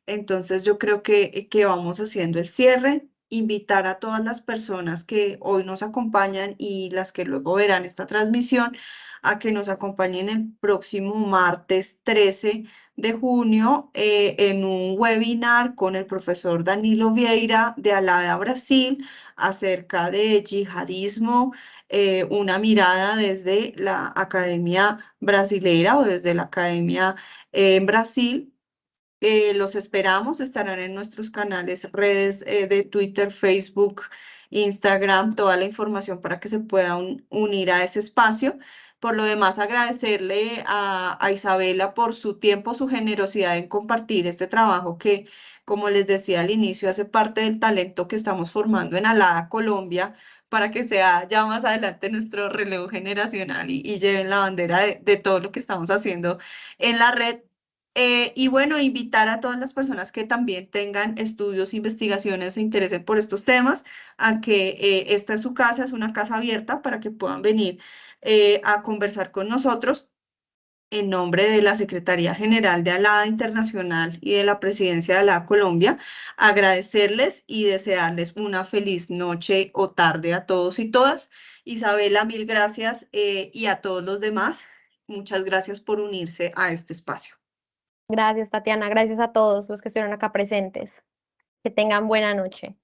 Entonces yo creo que vamos haciendo el cierre. Invitar a todas las personas que hoy nos acompañan y las que luego verán esta transmisión a que nos acompañen el próximo martes 13 de junio en un webinar con el profesor Danilo Vieira de Alada, Brasil, acerca de yihadismo, una mirada desde la Academia Brasilera o desde la Academia en Brasil. Los esperamos, estarán en nuestros canales, redes de Twitter, Facebook, Instagram, toda la información para que se puedan unir a ese espacio. Por lo demás, agradecerle a Isabela por su tiempo, su generosidad en compartir este trabajo que, como les decía al inicio, hace parte del talento que estamos formando en Alada, Colombia, para que sea ya más adelante nuestro relevo generacional y lleven la bandera de todo lo que estamos haciendo en la red. Y bueno, invitar a todas las personas que también tengan estudios, investigaciones, se interesen por estos temas, a que esta es su casa, es una casa abierta para que puedan venir a conversar con nosotros en nombre de la Secretaría General de Alada Internacional y de la Presidencia de Alada Colombia, agradecerles y desearles una feliz noche o tarde a todos y todas. Isabela, mil gracias y a todos los demás, muchas gracias por unirse a este espacio. Gracias, Tatiana. Gracias a todos los que estuvieron acá presentes. Que tengan buena noche.